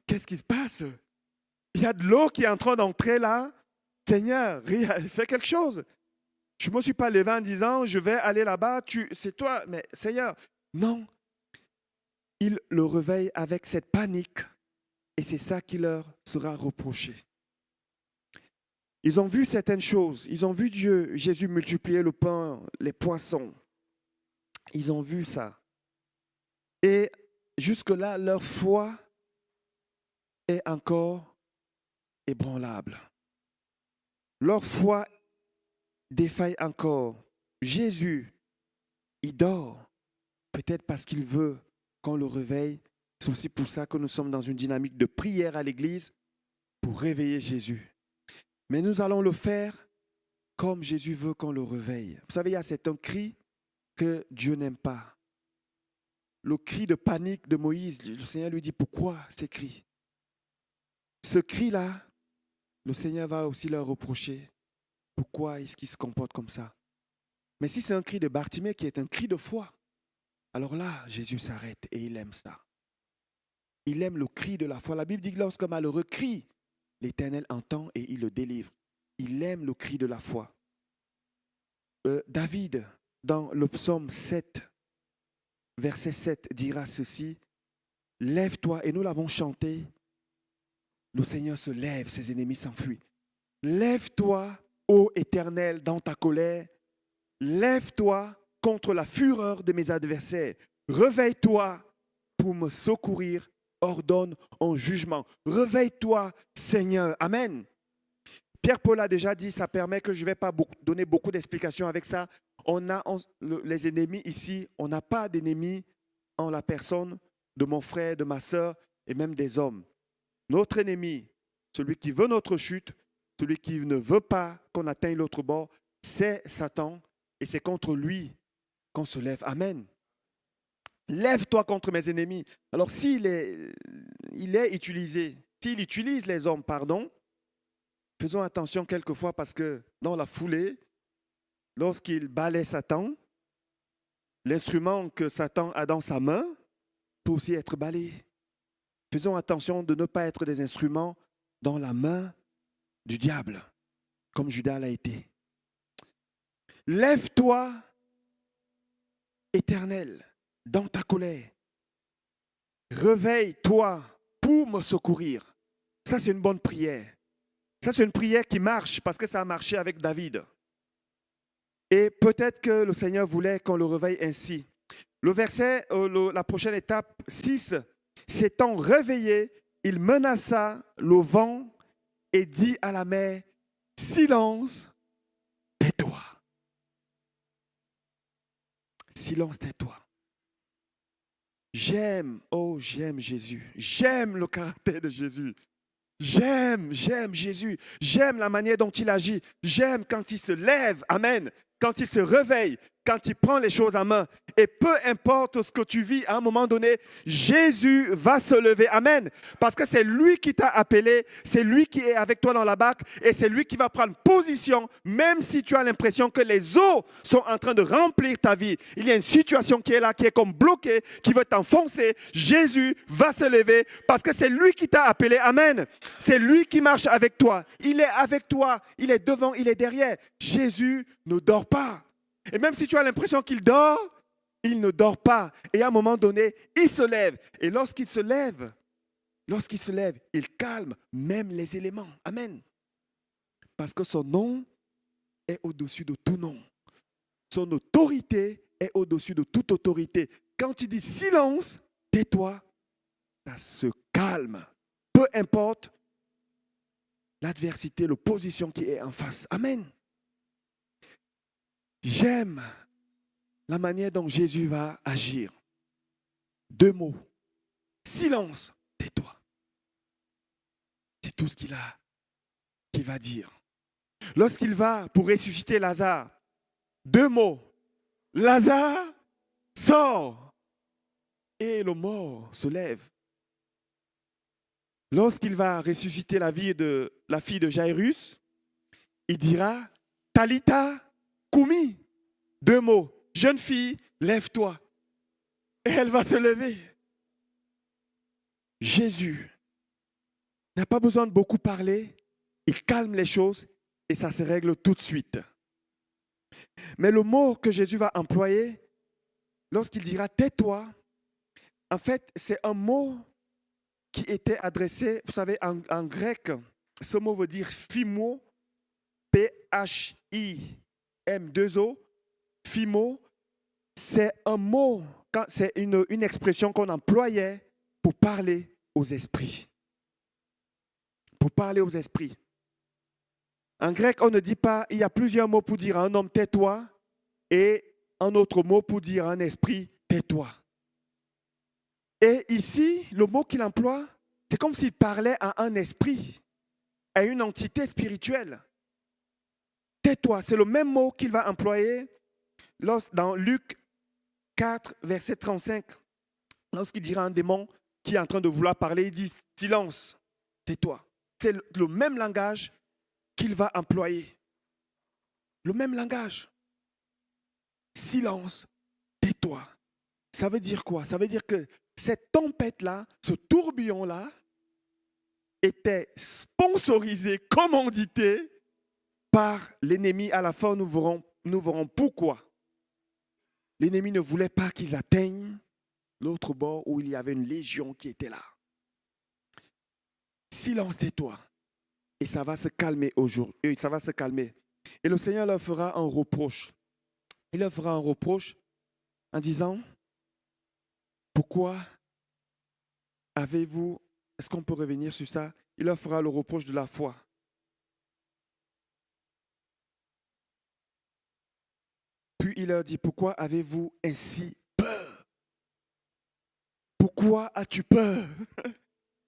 Qu'est-ce qui se passe? Il y a de l'eau qui est en train d'entrer là. Seigneur, fais quelque chose. Je ne me suis pas levé en disant, je vais aller là-bas, c'est toi. Mais Seigneur, non. Il le réveille avec cette panique. Et c'est ça qui leur sera reproché. Ils ont vu certaines choses. Ils ont vu Jésus multiplier le pain, les poissons. Ils ont vu ça. Et jusque-là, leur foi est encore ébranlable. Leur foi défaille encore. Jésus, il dort. Peut-être parce qu'il veut qu'on le réveille. C'est aussi pour ça que nous sommes dans une dynamique de prière à l'église pour réveiller Jésus. Mais nous allons le faire comme Jésus veut qu'on le réveille. Vous savez, il y a un cri que Dieu n'aime pas. Le cri de panique de Moïse, le Seigneur lui dit, pourquoi ces cris? Ce cri-là, le Seigneur va aussi leur reprocher. Pourquoi est-ce qu'il se comporte comme ça? Mais si c'est un cri de Bartimée qui est un cri de foi, alors là, Jésus s'arrête et il aime ça. Il aime le cri de la foi. La Bible dit que lorsqu'un malheureux crie, l'Éternel entend et il le délivre. Il aime le cri de la foi. David, dans le psaume 7, verset 7, dira ceci, « Lève-toi » et nous l'avons chanté, le Seigneur se lève, ses ennemis s'enfuient. « Lève-toi, ô Éternel, dans ta colère, lève-toi contre la fureur de mes adversaires. Réveille-toi pour me secourir, ordonne en jugement. Réveille-toi, Seigneur. » Amen. Pierre-Paul a déjà dit, ça permet que je ne vais pas donner beaucoup d'explications avec ça. Les ennemis ici, on n'a pas d'ennemis en la personne de mon frère, de ma sœur et même des hommes. Notre ennemi, celui qui veut notre chute, celui qui ne veut pas qu'on atteigne l'autre bord, c'est Satan et c'est contre lui qu'on se lève. Amen. Lève-toi contre mes ennemis. Alors s'il est utilisé, s'il utilise les hommes, faisons attention quelquefois parce que dans la foulée, lorsqu'il balaie Satan, l'instrument que Satan a dans sa main peut aussi être balayé. Faisons attention de ne pas être des instruments dans la main du diable, comme Judas l'a été. Lève-toi, Éternel, dans ta colère. Réveille-toi pour me secourir. Ça, c'est une bonne prière. Ça, c'est une prière qui marche parce que ça a marché avec David. Et peut-être que le Seigneur voulait qu'on le réveille ainsi. Le verset, la prochaine étape, 6, s'étant réveillé, il menaça le vent et dit à la mer, silence, tais-toi. Silence, tais-toi. J'aime Jésus. J'aime le caractère de Jésus. J'aime Jésus. J'aime la manière dont il agit. J'aime quand il se lève. Amen. Quand il se réveille, quand il prend les choses en main. Et peu importe ce que tu vis, à un moment donné, Jésus va se lever. Amen. Parce que c'est lui qui t'a appelé, c'est lui qui est avec toi dans la barque et c'est lui qui va prendre position, même si tu as l'impression que les eaux sont en train de remplir ta vie. Il y a une situation qui est là, qui est comme bloquée, qui veut t'enfoncer. Jésus va se lever parce que c'est lui qui t'a appelé. Amen. C'est lui qui marche avec toi. Il est avec toi. Il est devant, il est derrière. Jésus ne dort pas. Et même si tu as l'impression qu'il dort, il ne dort pas. Et à un moment donné, il se lève. Et lorsqu'il se lève, il calme même les éléments. Amen. Parce que son nom est au-dessus de tout nom. Son autorité est au-dessus de toute autorité. Quand il dit silence, tais-toi, ça se calme. Peu importe l'adversité, l'opposition qui est en face. Amen. J'aime la manière dont Jésus va agir. 2 mots. Silence, tais-toi. C'est tout ce qu'il va dire. Lorsqu'il va pour ressusciter Lazare, 2 mots. Lazare, sort. Et le mort se lève. Lorsqu'il va ressusciter la fille de Jairus, il dira, Talitha Koumi. 2 mots. Jeune fille, lève-toi. Et elle va se lever. Jésus n'a pas besoin de beaucoup parler. Il calme les choses et ça se règle tout de suite. Mais le mot que Jésus va employer, lorsqu'il dira tais-toi, en fait, c'est un mot qui était adressé, vous savez, en grec, ce mot veut dire phimo, P-H-I-M-2-O, phimo. C'est un mot, c'est une expression qu'on employait pour parler aux esprits. Pour parler aux esprits. En grec, on ne dit pas, il y a plusieurs mots pour dire à un homme tais-toi et un autre mot pour dire à un esprit tais-toi. Et ici, le mot qu'il emploie, c'est comme s'il parlait à un esprit, à une entité spirituelle. Tais-toi, c'est le même mot qu'il va employer dans Luc 4, verset 35. Lorsqu'il dira à un démon qui est en train de vouloir parler, il dit silence, tais-toi. C'est le même langage qu'il va employer. Le même langage. Silence, tais-toi. Ça veut dire quoi? Ça veut dire que cette tempête-là, ce tourbillon-là, était sponsorisé, commandité par l'ennemi. À la fin, nous verrons pourquoi. L'ennemi ne voulait pas qu'ils atteignent l'autre bord où il y avait une légion qui était là. Silence, tais-toi. Et ça va se calmer aujourd'hui. Ça va se calmer. Et le Seigneur leur fera un reproche. Il leur fera un reproche en disant, pourquoi avez-vous, est-ce qu'on peut revenir sur ça? Il leur fera le reproche de la foi. Puis il leur dit, pourquoi avez-vous ainsi peur? Pourquoi as-tu peur? Vous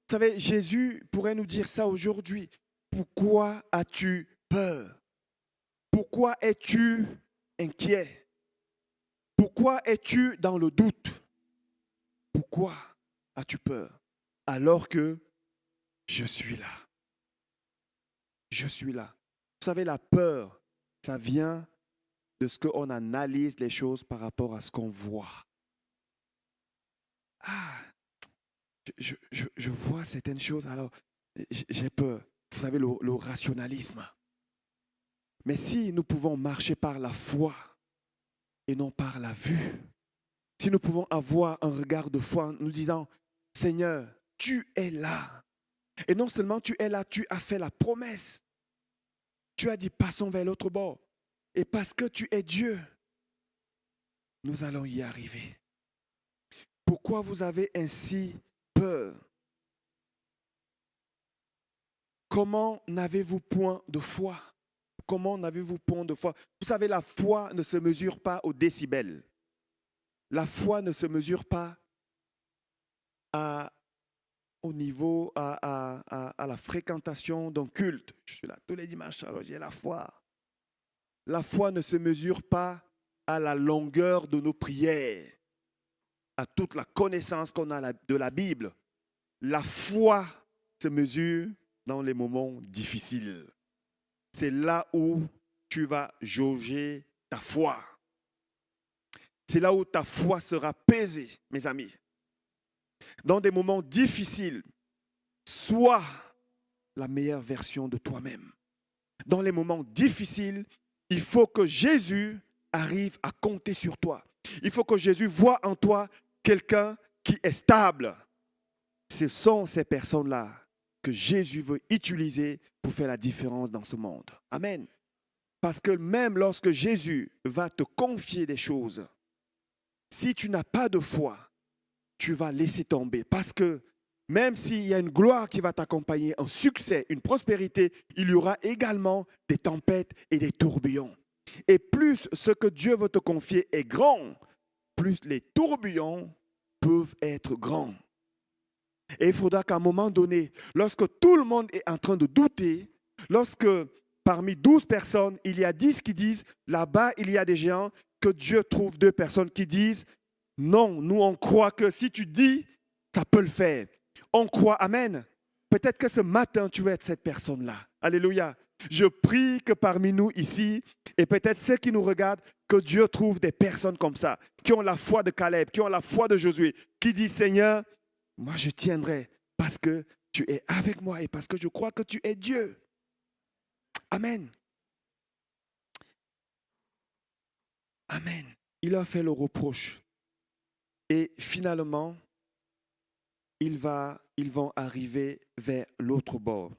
savez, Jésus pourrait nous dire ça aujourd'hui. Pourquoi as-tu peur? Pourquoi es-tu inquiet? Pourquoi es-tu dans le doute? Pourquoi as-tu peur? Alors que je suis là. Je suis là. Vous savez, la peur, ça vient de ce qu'on analyse les choses par rapport à ce qu'on voit. Ah, je vois certaines choses, alors j'ai peur. Vous savez, le rationalisme. Mais si nous pouvons marcher par la foi et non par la vue, si nous pouvons avoir un regard de foi en nous disant, Seigneur, tu es là. Et non seulement tu es là, tu as fait la promesse. Tu as dit, passons vers l'autre bord. Et parce que tu es Dieu, nous allons y arriver. Pourquoi vous avez ainsi peur? Comment n'avez-vous point de foi? Comment n'avez-vous point de foi? Vous savez, la foi ne se mesure pas au décibel. La foi ne se mesure pas au niveau, à la fréquentation d'un culte. Je suis là tous les dimanches, alors j'ai la foi. La foi ne se mesure pas à la longueur de nos prières, à toute la connaissance qu'on a de la Bible. La foi se mesure dans les moments difficiles. C'est là où tu vas jauger ta foi. C'est là où ta foi sera pesée, mes amis. Dans des moments difficiles, sois la meilleure version de toi-même. Dans les moments difficiles, il faut que Jésus arrive à compter sur toi. Il faut que Jésus voie en toi quelqu'un qui est stable. Ce sont ces personnes-là que Jésus veut utiliser pour faire la différence dans ce monde. Amen. Parce que même lorsque Jésus va te confier des choses, si tu n'as pas de foi, tu vas laisser tomber. Parce que même s'il y a une gloire qui va t'accompagner, un succès, une prospérité, il y aura également des tempêtes et des tourbillons. Et plus ce que Dieu veut te confier est grand, plus les tourbillons peuvent être grands. Et il faudra qu'à un moment donné, lorsque tout le monde est en train de douter, lorsque parmi 12 personnes, il y a 10 qui disent, là-bas, il y a des géants, que Dieu trouve 2 personnes qui disent, non, nous on croit que si tu dis, ça peut le faire. On croit, amen. Peut-être que ce matin, tu vas être cette personne-là. Alléluia. Je prie que parmi nous ici, et peut-être ceux qui nous regardent, que Dieu trouve des personnes comme ça, qui ont la foi de Caleb, qui ont la foi de Josué, qui disent, Seigneur, moi je tiendrai parce que tu es avec moi et parce que je crois que tu es Dieu. Amen. Amen. Il a fait le reproche. Et finalement, ils vont arriver vers l'autre bord.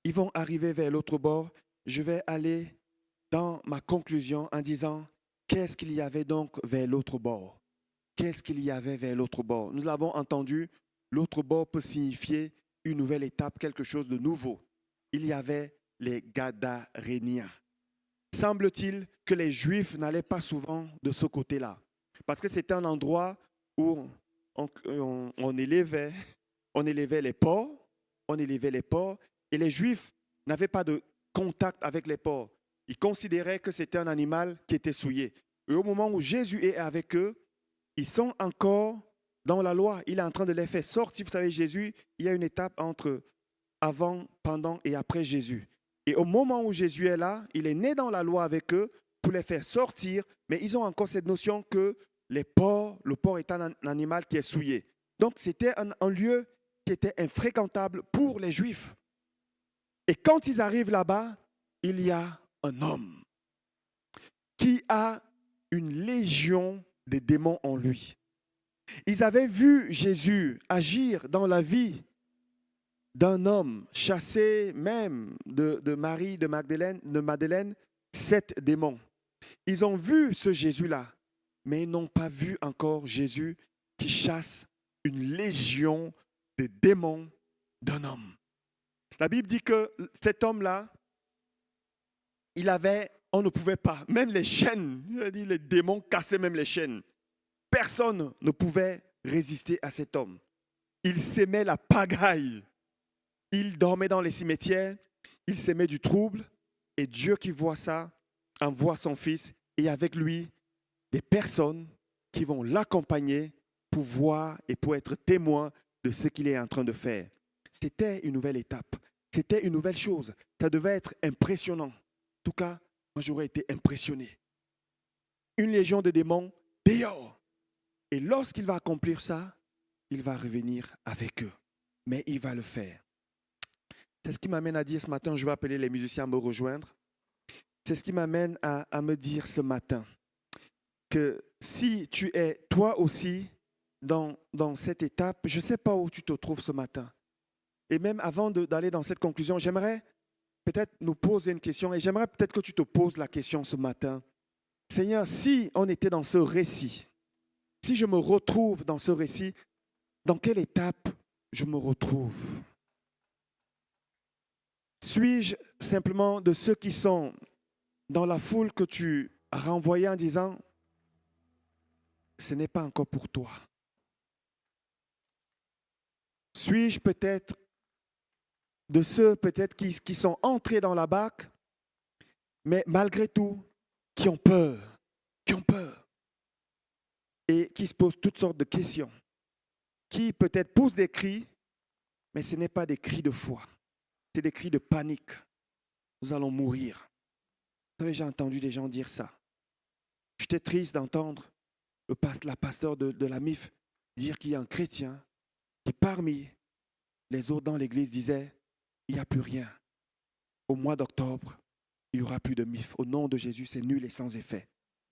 Ils vont arriver vers l'autre bord. Je vais aller dans ma conclusion en disant, qu'est-ce qu'il y avait donc vers l'autre bord? Qu'est-ce qu'il y avait vers l'autre bord? Nous l'avons entendu, l'autre bord peut signifier une nouvelle étape, quelque chose de nouveau. Il y avait les Gadaréniens. Semble-t-il que les Juifs n'allaient pas souvent de ce côté-là, parce que c'était un endroit où on élevait les porcs, et les Juifs n'avaient pas de contact avec les porcs. Ils considéraient que c'était un animal qui était souillé. Et au moment où Jésus est avec eux, ils sont encore dans la loi. Il est en train de les faire sortir. Vous savez, Jésus, il y a une étape entre avant, pendant et après Jésus. Et au moment où Jésus est là, il est né dans la loi avec eux pour les faire sortir, mais ils ont encore cette notion que le porc est un animal qui est souillé. Donc c'était un lieu qui était infréquentable pour les Juifs. Et quand ils arrivent là-bas, il y a un homme qui a une légion de démons en lui. Ils avaient vu Jésus agir dans la vie d'un homme chassé même de Marie, de Madeleine, 7 démons. Ils ont vu ce Jésus-là, mais ils n'ont pas vu encore Jésus qui chasse une légion de démons d'un homme. La Bible dit que cet homme-là, on ne pouvait pas, même les chaînes, les démons cassaient même les chaînes. Personne ne pouvait résister à cet homme. Il s'aimait la pagaille. Il dormait dans les cimetières, il s'aimait du trouble, et Dieu qui voit ça, envoie son Fils, et avec lui, des personnes qui vont l'accompagner pour voir et pour être témoins de ce qu'il est en train de faire. C'était une nouvelle étape, c'était une nouvelle chose, ça devait être impressionnant. En tout cas, moi j'aurais été impressionné. Une légion de démons dehors. Et lorsqu'il va accomplir ça, il va revenir avec eux, mais il va le faire. C'est ce qui m'amène à dire ce matin, je vais appeler les musiciens à me rejoindre. C'est ce qui m'amène à me dire ce matin que si tu es toi aussi dans cette étape, je ne sais pas où tu te trouves ce matin. Et même avant d'aller dans cette conclusion, j'aimerais peut-être nous poser une question et j'aimerais peut-être que tu te poses la question ce matin. Seigneur, si on était dans ce récit, si je me retrouve dans ce récit, dans quelle étape je me retrouve? Suis-je simplement de ceux qui sont dans la foule que tu as renvoyés en disant, ce n'est pas encore pour toi? Suis-je peut-être de ceux peut-être qui sont entrés dans la barque, mais malgré tout, qui ont peur et qui se posent toutes sortes de questions, qui peut-être poussent des cris, mais ce n'est pas des cris de foi, c'est des cris de panique. Nous allons mourir. Vous savez, j'ai entendu des gens dire ça. J'étais triste d'entendre la pasteur de la MIF dire qu'il y a un chrétien qui parmi les autres dans l'église disait, il n'y a plus rien. Au mois d'octobre, il n'y aura plus de MIF. Au nom de Jésus, c'est nul et sans effet.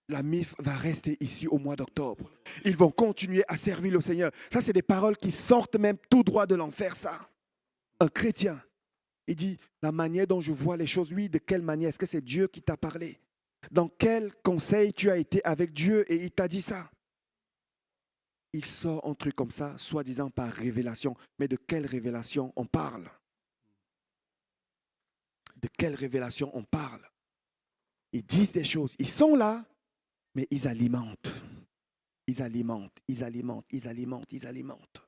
La MIF va rester ici au mois d'octobre. Ils vont continuer à servir le Seigneur. Ça, c'est des paroles qui sortent même tout droit de l'enfer, ça. Un chrétien, il dit, la manière dont je vois les choses, oui, de quelle manière? Est-ce que c'est Dieu qui t'a parlé? Dans quel conseil tu as été avec Dieu et il t'a dit ça? Il sort un truc comme ça, soi-disant par révélation. Mais de quelle révélation on parle? De quelle révélation on parle? Ils disent des choses, ils sont là, mais ils alimentent. Ils alimentent, ils alimentent, ils alimentent, ils alimentent.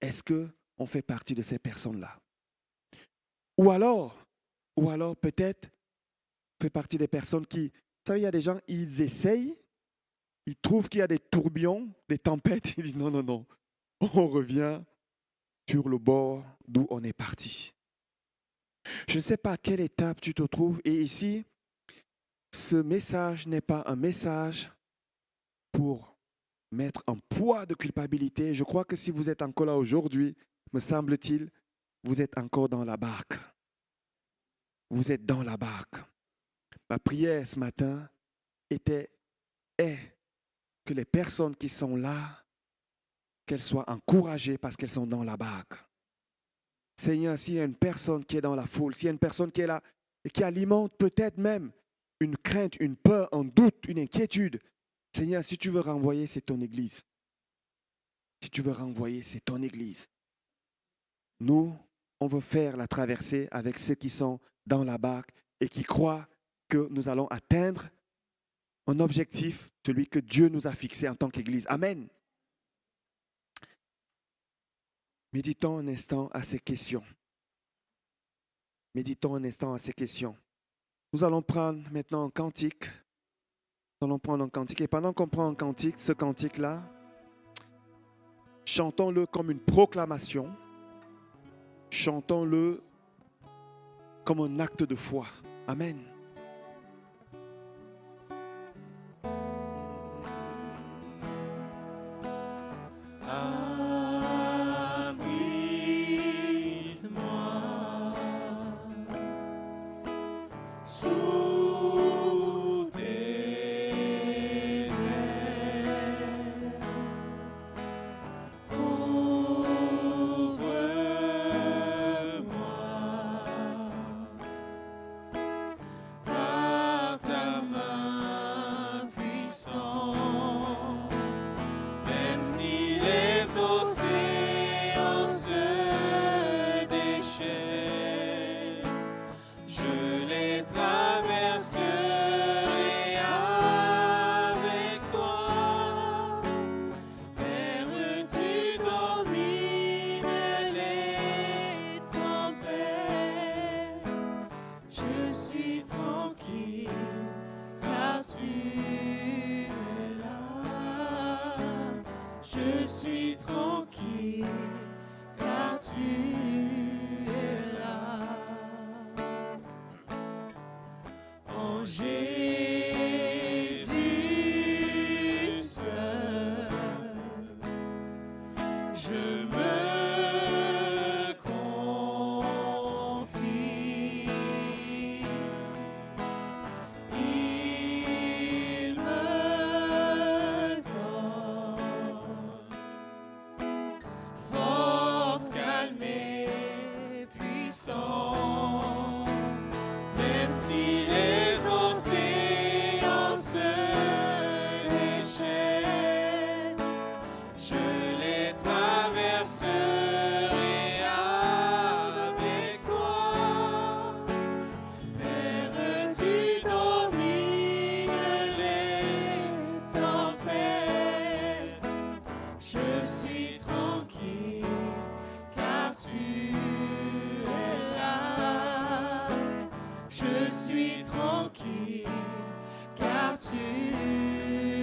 Est-ce qu'on fait partie de ces personnes-là? Ou alors peut-être on fait partie des personnes qui, vous savez, il y a des gens, ils essayent, ils trouvent qu'il y a des tourbillons, des tempêtes, ils disent non, non, non, on revient sur le bord d'où on est parti. Je ne sais pas à quelle étape tu te trouves et ici, ce message n'est pas un message pour mettre un poids de culpabilité. Je crois que si vous êtes encore là aujourd'hui, me semble-t-il, vous êtes encore dans la barque. Vous êtes dans la barque. Ma prière ce matin est que les personnes qui sont là, qu'elles soient encouragées parce qu'elles sont dans la barque. Seigneur, s'il y a une personne qui est dans la foule, s'il y a une personne qui est là et qui alimente peut-être même une crainte, une peur, un doute, une inquiétude, Seigneur, si tu veux renvoyer, c'est ton Église. Si tu veux renvoyer, c'est ton Église. Nous, on veut faire la traversée avec ceux qui sont dans la barque et qui croient que nous allons atteindre un objectif, celui que Dieu nous a fixé en tant qu'Église. Amen. Méditons un instant à ces questions. Méditons un instant à ces questions. Nous allons prendre maintenant un cantique. Nous allons prendre un cantique. Et pendant qu'on prend un cantique, ce cantique-là, chantons-le comme une proclamation. Chantons-le comme un acte de foi. Amen. Calme, puissant. si les océans se déchaînent, je les traverserai avec toi. Père, tu domines les tempêtes. Je suis tranquille car tu es là. Je suis tranquille car tu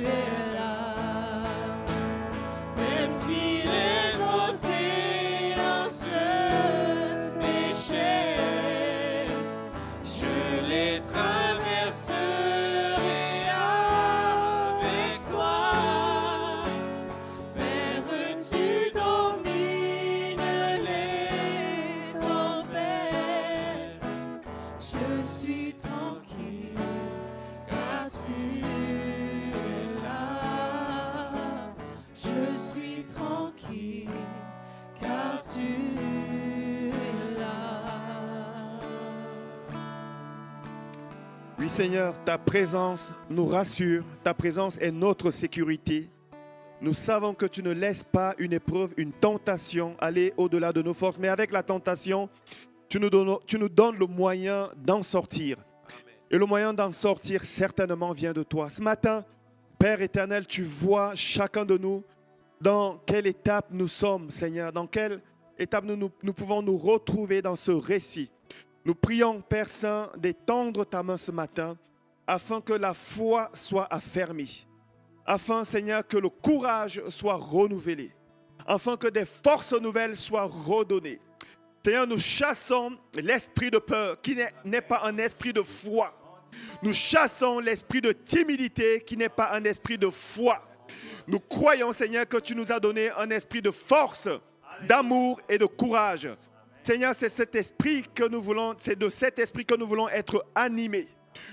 es là. Même si les océans se déchaînent, je les traverserai avec toi. Père, tu domines les tempêtes. Je suis tranquille car tu es là. Je suis tranquille car tu es là. Oui Seigneur, ta présence nous rassure, ta présence est notre sécurité. Nous savons que tu ne laisses pas une épreuve, une tentation aller au-delà de nos forces, mais avec la tentation, tu nous donnes le moyen d'en sortir. Et le moyen d'en sortir certainement vient de toi. Ce matin, Père éternel, tu vois chacun de nous dans quelle étape nous sommes, Seigneur, dans quelle étape nous pouvons nous retrouver dans ce récit. Nous prions, Père Saint, d'étendre ta main ce matin afin que la foi soit affermie, afin, Seigneur, que le courage soit renouvelé, afin que des forces nouvelles soient redonnées. Seigneur, nous chassons l'esprit de peur qui n'est pas un esprit de foi. Nous chassons l'esprit de timidité qui n'est pas un esprit de foi. Nous croyons, Seigneur, que tu nous as donné un esprit de force, d'amour et de courage. Seigneur, c'est cet esprit que nous voulons, c'est de cet esprit que nous voulons être animés.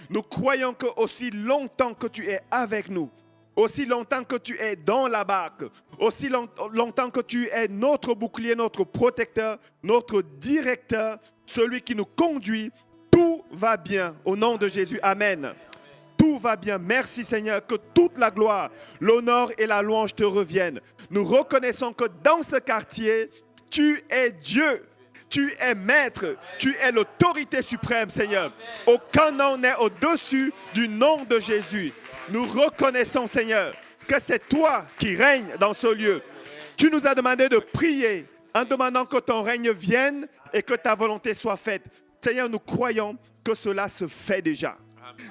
Nous croyons que aussi longtemps que tu es avec nous, aussi longtemps que tu es dans la barque, aussi longtemps que tu es notre bouclier, notre protecteur, notre directeur, celui qui nous conduit, tout va bien. Au nom de Jésus, amen. Tout va bien. Merci Seigneur, que toute la gloire, l'honneur et la louange te reviennent. Nous reconnaissons que dans ce quartier, tu es Dieu. Tu es maître, tu es l'autorité suprême, Seigneur. Aucun nom n'est au-dessus du nom de Jésus. Nous reconnaissons, Seigneur, que c'est toi qui règnes dans ce lieu. Tu nous as demandé de prier en demandant que ton règne vienne et que ta volonté soit faite. Seigneur, nous croyons que cela se fait déjà.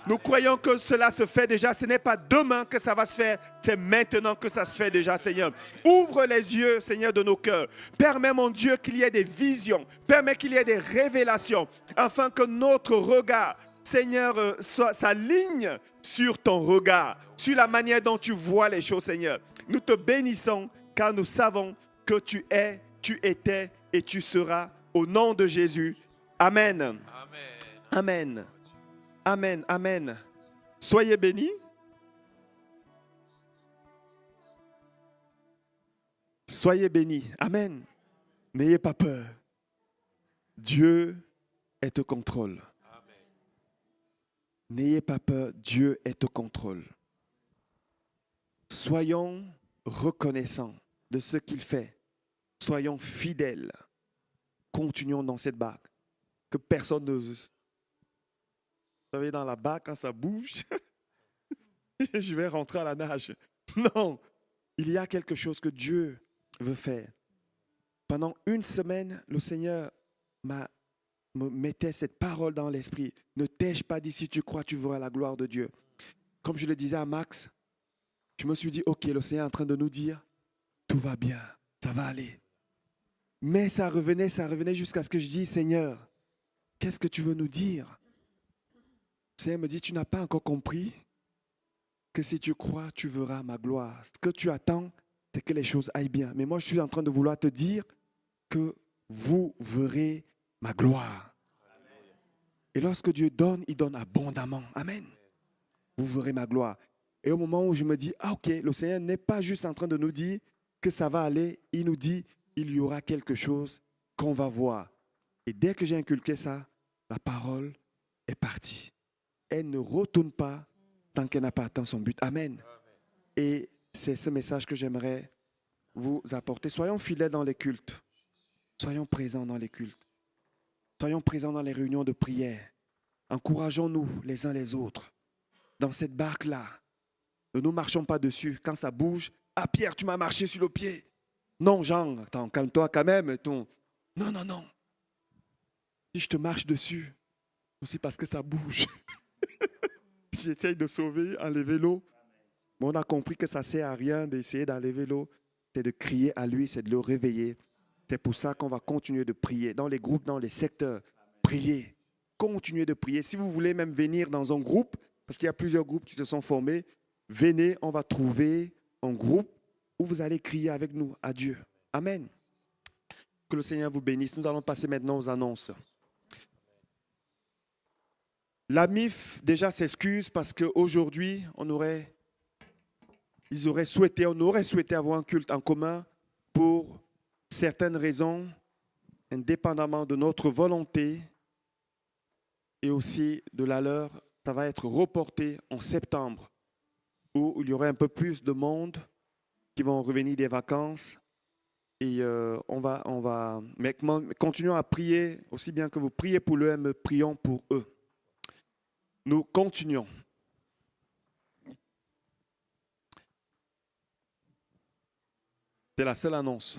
Nous croyons que cela se fait déjà. Ce n'est pas demain que ça va se faire, c'est maintenant que ça se fait déjà, Seigneur. Ouvre les yeux, Seigneur, de nos cœurs. Permets, mon Dieu, qu'il y ait des visions. Permets qu'il y ait des révélations, afin que notre regard, Seigneur, s'aligne sur ton regard, sur la manière dont tu vois les choses, Seigneur. Nous te bénissons, car nous savons que tu es, tu étais et tu seras. Au nom de Jésus. Amen. Amen. Amen. Amen, amen. Soyez bénis. Soyez bénis. Amen. N'ayez pas peur. Dieu est au contrôle. N'ayez pas peur. Dieu est au contrôle. Soyons reconnaissants de ce qu'il fait. Soyons fidèles. Continuons dans cette barque. Que personne ne... Vous savez, dans la barque, quand ça bouge, je vais rentrer à la nage. Non, il y a quelque chose que Dieu veut faire. Pendant une semaine, le Seigneur me mettait cette parole dans l'esprit. Ne t'ai-je pas dit, si tu crois, tu verras la gloire de Dieu. Comme je le disais à Max, je me suis dit, ok, le Seigneur est en train de nous dire, tout va bien, ça va aller. Mais ça revenait jusqu'à ce que je dise, Seigneur, qu'est-ce que tu veux nous dire? Le Seigneur me dit, tu n'as pas encore compris que si tu crois, tu verras ma gloire. Ce que tu attends, c'est que les choses aillent bien. Mais moi, je suis en train de vouloir te dire que vous verrez ma gloire. Et lorsque Dieu donne, il donne abondamment. Amen. Vous verrez ma gloire. Et au moment où je me dis, ok, le Seigneur n'est pas juste en train de nous dire que ça va aller, il nous dit, il y aura quelque chose qu'on va voir. Et dès que j'ai inculqué ça, la parole est partie. Elle ne retourne pas tant qu'elle n'a pas atteint son but. Amen. Et c'est ce message que j'aimerais vous apporter. Soyons fidèles dans les cultes. Soyons présents dans les cultes. Soyons présents dans les réunions de prière. Encourageons-nous les uns les autres. Dans cette barque-là, ne nous marchons pas dessus. Quand ça bouge, ah Pierre, tu m'as marché sur le pied. Non, Jean, attends, calme-toi quand même. Non, non, non. Si je te marche dessus, c'est aussi parce que ça bouge. J'essaye de sauver, enlever l'eau. Mais on a compris que ça ne sert à rien d'essayer d'enlever l'eau. C'est de crier à lui, c'est de le réveiller. C'est pour ça qu'on va continuer de prier. Dans les groupes, dans les secteurs, priez. Continuez de prier. Si vous voulez même venir dans un groupe, parce qu'il y a plusieurs groupes qui se sont formés, venez, on va trouver un groupe où vous allez crier avec nous à Dieu. Amen. Que le Seigneur vous bénisse. Nous allons passer maintenant aux annonces. La MIF déjà s'excuse parce qu'aujourd'hui, on aurait souhaité avoir un culte en commun pour certaines raisons, indépendamment de notre volonté et aussi de la leur. Ça va être reporté en septembre, où il y aurait un peu plus de monde qui vont revenir des vacances. Et mais continuons à prier, aussi bien que vous priez pour eux, mais prions pour eux. Nous continuons. C'est la seule annonce.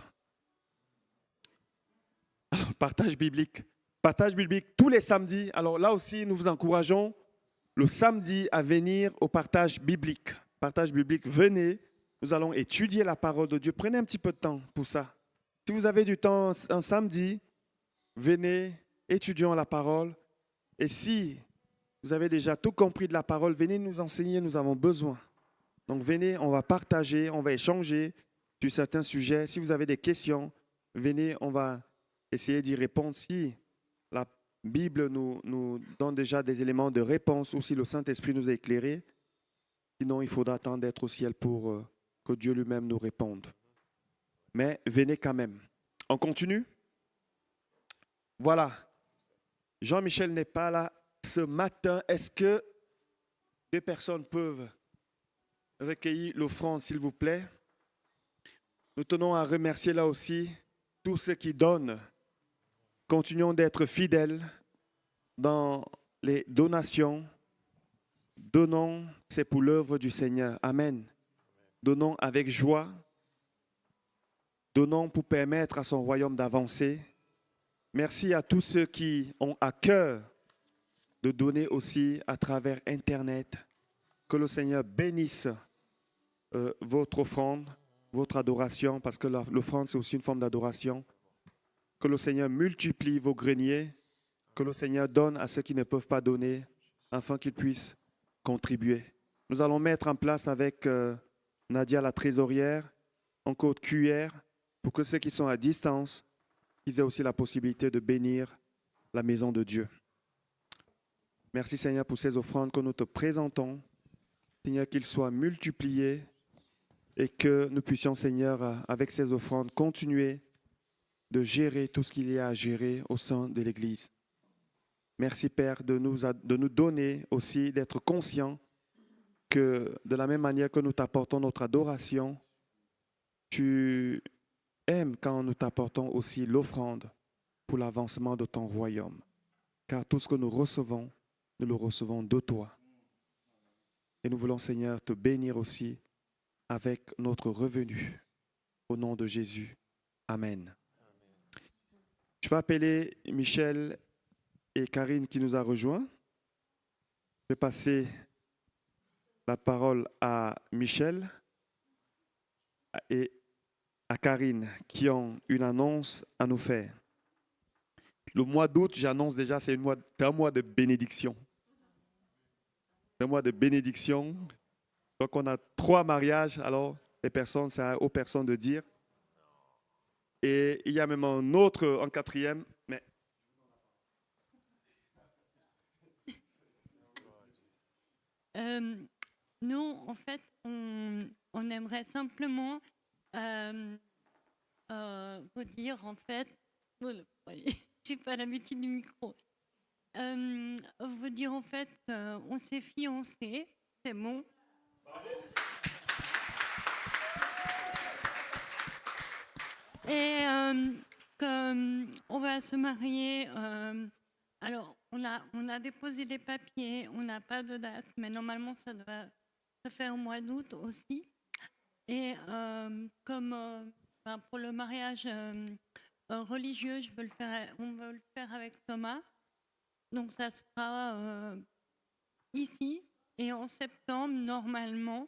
Alors, partage biblique. Partage biblique tous les samedis. Alors là aussi, nous vous encourageons le samedi à venir au partage biblique. Partage biblique, venez. Nous allons étudier la parole de Dieu. Prenez un petit peu de temps pour ça. Si vous avez du temps un samedi, venez, étudions la parole. Et si vous avez déjà tout compris de la parole, venez nous enseigner, nous avons besoin. Donc venez, on va partager, on va échanger sur certains sujets. Si vous avez des questions, venez, on va essayer d'y répondre. Si la Bible nous donne déjà des éléments de réponse ou si le Saint-Esprit nous a éclairés, sinon il faudra attendre d'être au ciel pour que Dieu lui-même nous réponde. Mais venez quand même. On continue? Voilà. Jean-Michel n'est pas là ce matin. Est-ce que 2 personnes peuvent recueillir l'offrande, s'il vous plaît? Nous tenons à remercier là aussi tous ceux qui donnent. Continuons d'être fidèles dans les donations. Donnons, c'est pour l'œuvre du Seigneur. Amen. Donnons avec joie. Donnons pour permettre à son royaume d'avancer. Merci à tous ceux qui ont à cœur de donner aussi à travers Internet. Que le Seigneur bénisse votre offrande, votre adoration, parce que l'offrande, c'est aussi une forme d'adoration. Que le Seigneur multiplie vos greniers, que le Seigneur donne à ceux qui ne peuvent pas donner, afin qu'ils puissent contribuer. Nous allons mettre en place avec Nadia, la trésorière, un code QR, pour que ceux qui sont à distance, ils aient aussi la possibilité de bénir la maison de Dieu. Merci Seigneur pour ces offrandes que nous te présentons. Seigneur, qu'ils soient multipliés et que nous puissions, Seigneur, avec ces offrandes, continuer de gérer tout ce qu'il y a à gérer au sein de l'Église. Merci Père de nous donner aussi, d'être conscients que de la même manière que nous t'apportons notre adoration, tu aimes quand nous t'apportons aussi l'offrande pour l'avancement de ton royaume. Car tout ce que nous recevons, nous le recevons de toi. Et nous voulons, Seigneur, te bénir aussi avec notre revenu. Au nom de Jésus. Amen. Je vais appeler Michel et Karine qui nous a rejoints. Je vais passer la parole à Michel et à Karine qui ont une annonce à nous faire. Le mois d'août, j'annonce déjà, c'est un mois de bénédiction. Un mois de bénédiction. Donc on a 3 mariages, alors les personnes, c'est aux personnes de dire. Et il y a même un autre en 4e, mais... Nous, en fait, on aimerait simplement vous dire, en fait, je n'ai pas l'habitude du micro. vous dire en fait qu'on s'est fiancés, c'est bon. Et qu'on va se marier. Alors, on a déposé les papiers, on n'a pas de date, mais normalement, ça doit se faire au mois d'août aussi. Et pour le mariage religieux, on veut le faire avec Thomas. Donc, ça se fera ici. Et en septembre, normalement,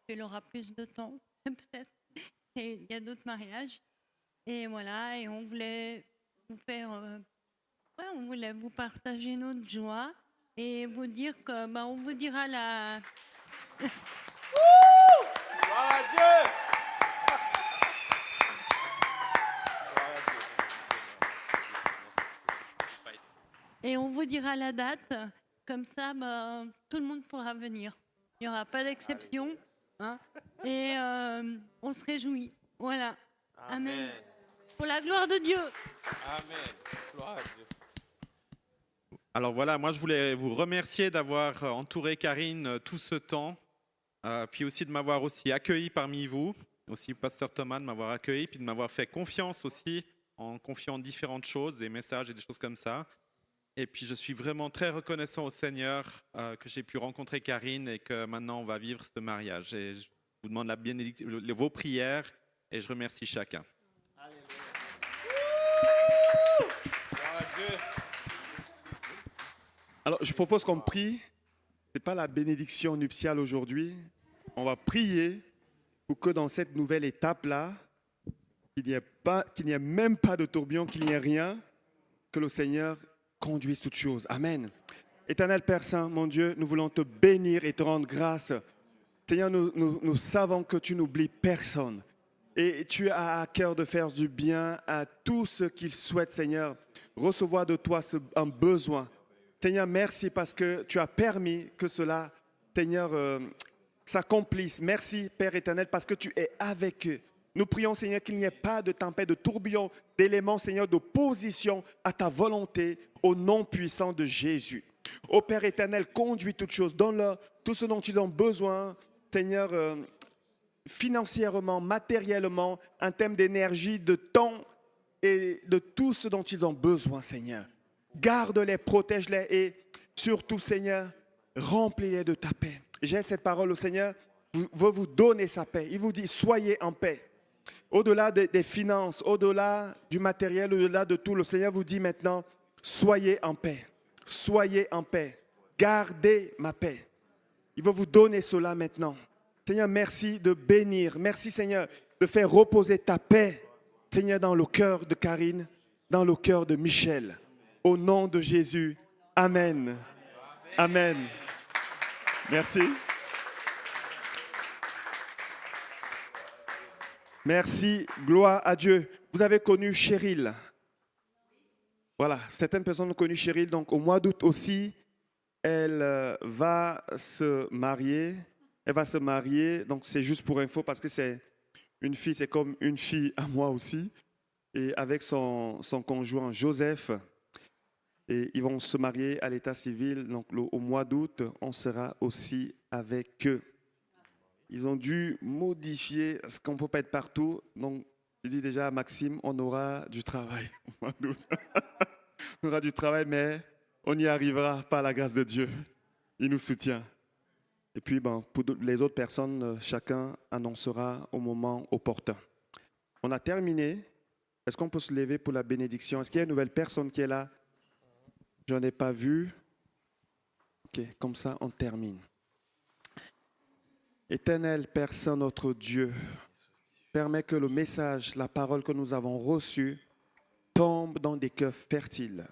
il aura plus de temps, peut-être. Et il y a d'autres mariages. Et voilà, et on voulait vous faire... on voulait vous partager notre joie et vous dire que... on vous dira la... Gloire à Dieu! Et on vous dira la date. Comme ça, tout le monde pourra venir. Il n'y aura pas d'exception. Hein, et on se réjouit. Voilà. Amen. Pour la gloire de Dieu. Amen. Gloire à Dieu. Alors voilà, moi je voulais vous remercier d'avoir entouré Karine tout ce temps, puis aussi de m'avoir aussi accueilli parmi vous, aussi Pasteur Thomas de m'avoir accueilli, puis de m'avoir fait confiance aussi en confiant différentes choses, des messages et des choses comme ça. Et puis je suis vraiment très reconnaissant au Seigneur que j'ai pu rencontrer Karine et que maintenant on va vivre ce mariage. Et je vous demande la bénédiction, vos prières et je remercie chacun. Gloire à Dieu. Alors, je propose qu'on prie. Ce n'est pas la bénédiction nuptiale aujourd'hui. On va prier pour que dans cette nouvelle étape-là, qu'il n'y ait même pas de tourbillon, qu'il n'y ait rien, que le Seigneur conduise toutes choses. Amen. Éternel Père Saint, mon Dieu, nous voulons te bénir et te rendre grâce. Seigneur, nous savons que tu n'oublies personne. Et tu as à cœur de faire du bien à tous ceux qui souhaitent, Seigneur, recevoir de toi un besoin. Seigneur, merci parce que tu as permis que cela, Seigneur, s'accomplisse. Merci, Père éternel, parce que tu es avec eux. Nous prions, Seigneur, qu'il n'y ait pas de tempête, de tourbillon, d'éléments, Seigneur, d'opposition à ta volonté, au nom puissant de Jésus. Ô Père éternel, conduis toutes choses, donne-leur tout ce dont ils ont besoin, Seigneur, financièrement, matériellement, en termes d'énergie, de temps et de tout ce dont ils ont besoin, Seigneur. Garde-les, protège-les et surtout, Seigneur, remplis-les de ta paix. J'ai cette parole au Seigneur, veut vous donner sa paix. Il vous dit, soyez en paix. Au-delà des finances, au-delà du matériel, au-delà de tout, le Seigneur vous dit maintenant, soyez en paix. Soyez en paix. Gardez ma paix. Il veut vous donner cela maintenant. Seigneur, merci de bénir. Merci, Seigneur, de faire reposer ta paix, Seigneur, dans le cœur de Karine, dans le cœur de Michel. Au nom de Jésus. Amen. Amen. Merci. Merci. Gloire à Dieu. Vous avez connu Cheryl. Voilà, certaines personnes ont connu Cheryl. Donc, au mois d'août aussi, elle va se marier. Elle va se marier. Donc, c'est juste pour info parce que c'est une fille, c'est comme une fille à moi aussi. Et avec son conjoint Joseph. Et ils vont se marier à l'état civil. Donc, au mois d'août, on sera aussi avec eux. Ils ont dû modifier, parce qu'on ne peut pas être partout. Donc, je dis déjà à Maxime, on aura du travail au mois d'août. On aura du travail, mais on y arrivera par la grâce de Dieu. Il nous soutient. Et puis, pour les autres personnes, chacun annoncera au moment opportun. On a terminé. Est-ce qu'on peut se lever pour la bénédiction? Est-ce qu'il y a une nouvelle personne qui est là? Je n'en ai pas vu. Ok, comme ça, on termine. Éternel Père Saint, notre Dieu, permets que le message, la parole que nous avons reçue, tombe dans des cœurs fertiles.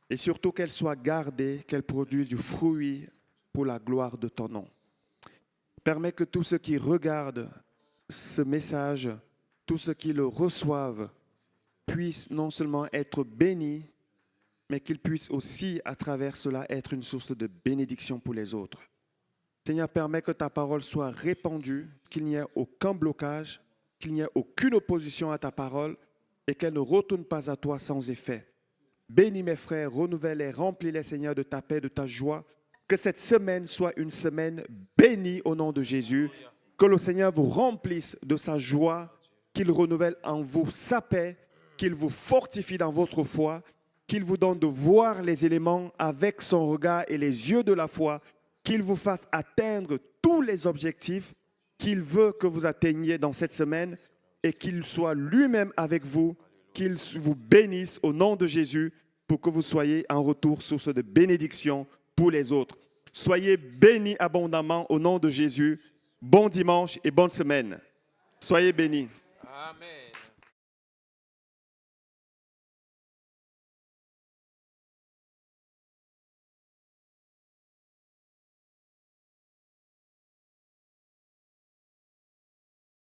Et surtout qu'elle soit gardée, qu'elle produise du fruit pour la gloire de ton nom. Permets que tous ceux qui regardent ce message, tous ceux qui le reçoivent, puissent non seulement être bénis, mais qu'ils puissent aussi, à travers cela, être une source de bénédiction pour les autres. Seigneur, permets que ta parole soit répandue, qu'il n'y ait aucun blocage, qu'il n'y ait aucune opposition à ta parole et qu'elle ne retourne pas à toi sans effet. Bénis mes frères, renouvelle-les, remplis-les, Seigneur, de ta paix, de ta joie. Que cette semaine soit une semaine bénie au nom de Jésus. Que le Seigneur vous remplisse de sa joie, qu'il renouvelle en vous sa paix, qu'il vous fortifie dans votre foi, qu'il vous donne de voir les éléments avec son regard et les yeux de la foi, qu'il vous fasse atteindre tous les objectifs qu'il veut que vous atteigniez dans cette semaine et qu'il soit lui-même avec vous, qu'il vous bénisse au nom de Jésus pour que vous soyez en retour source de bénédiction pour les autres. Soyez bénis abondamment au nom de Jésus. Bon dimanche et bonne semaine. Soyez bénis. Amen.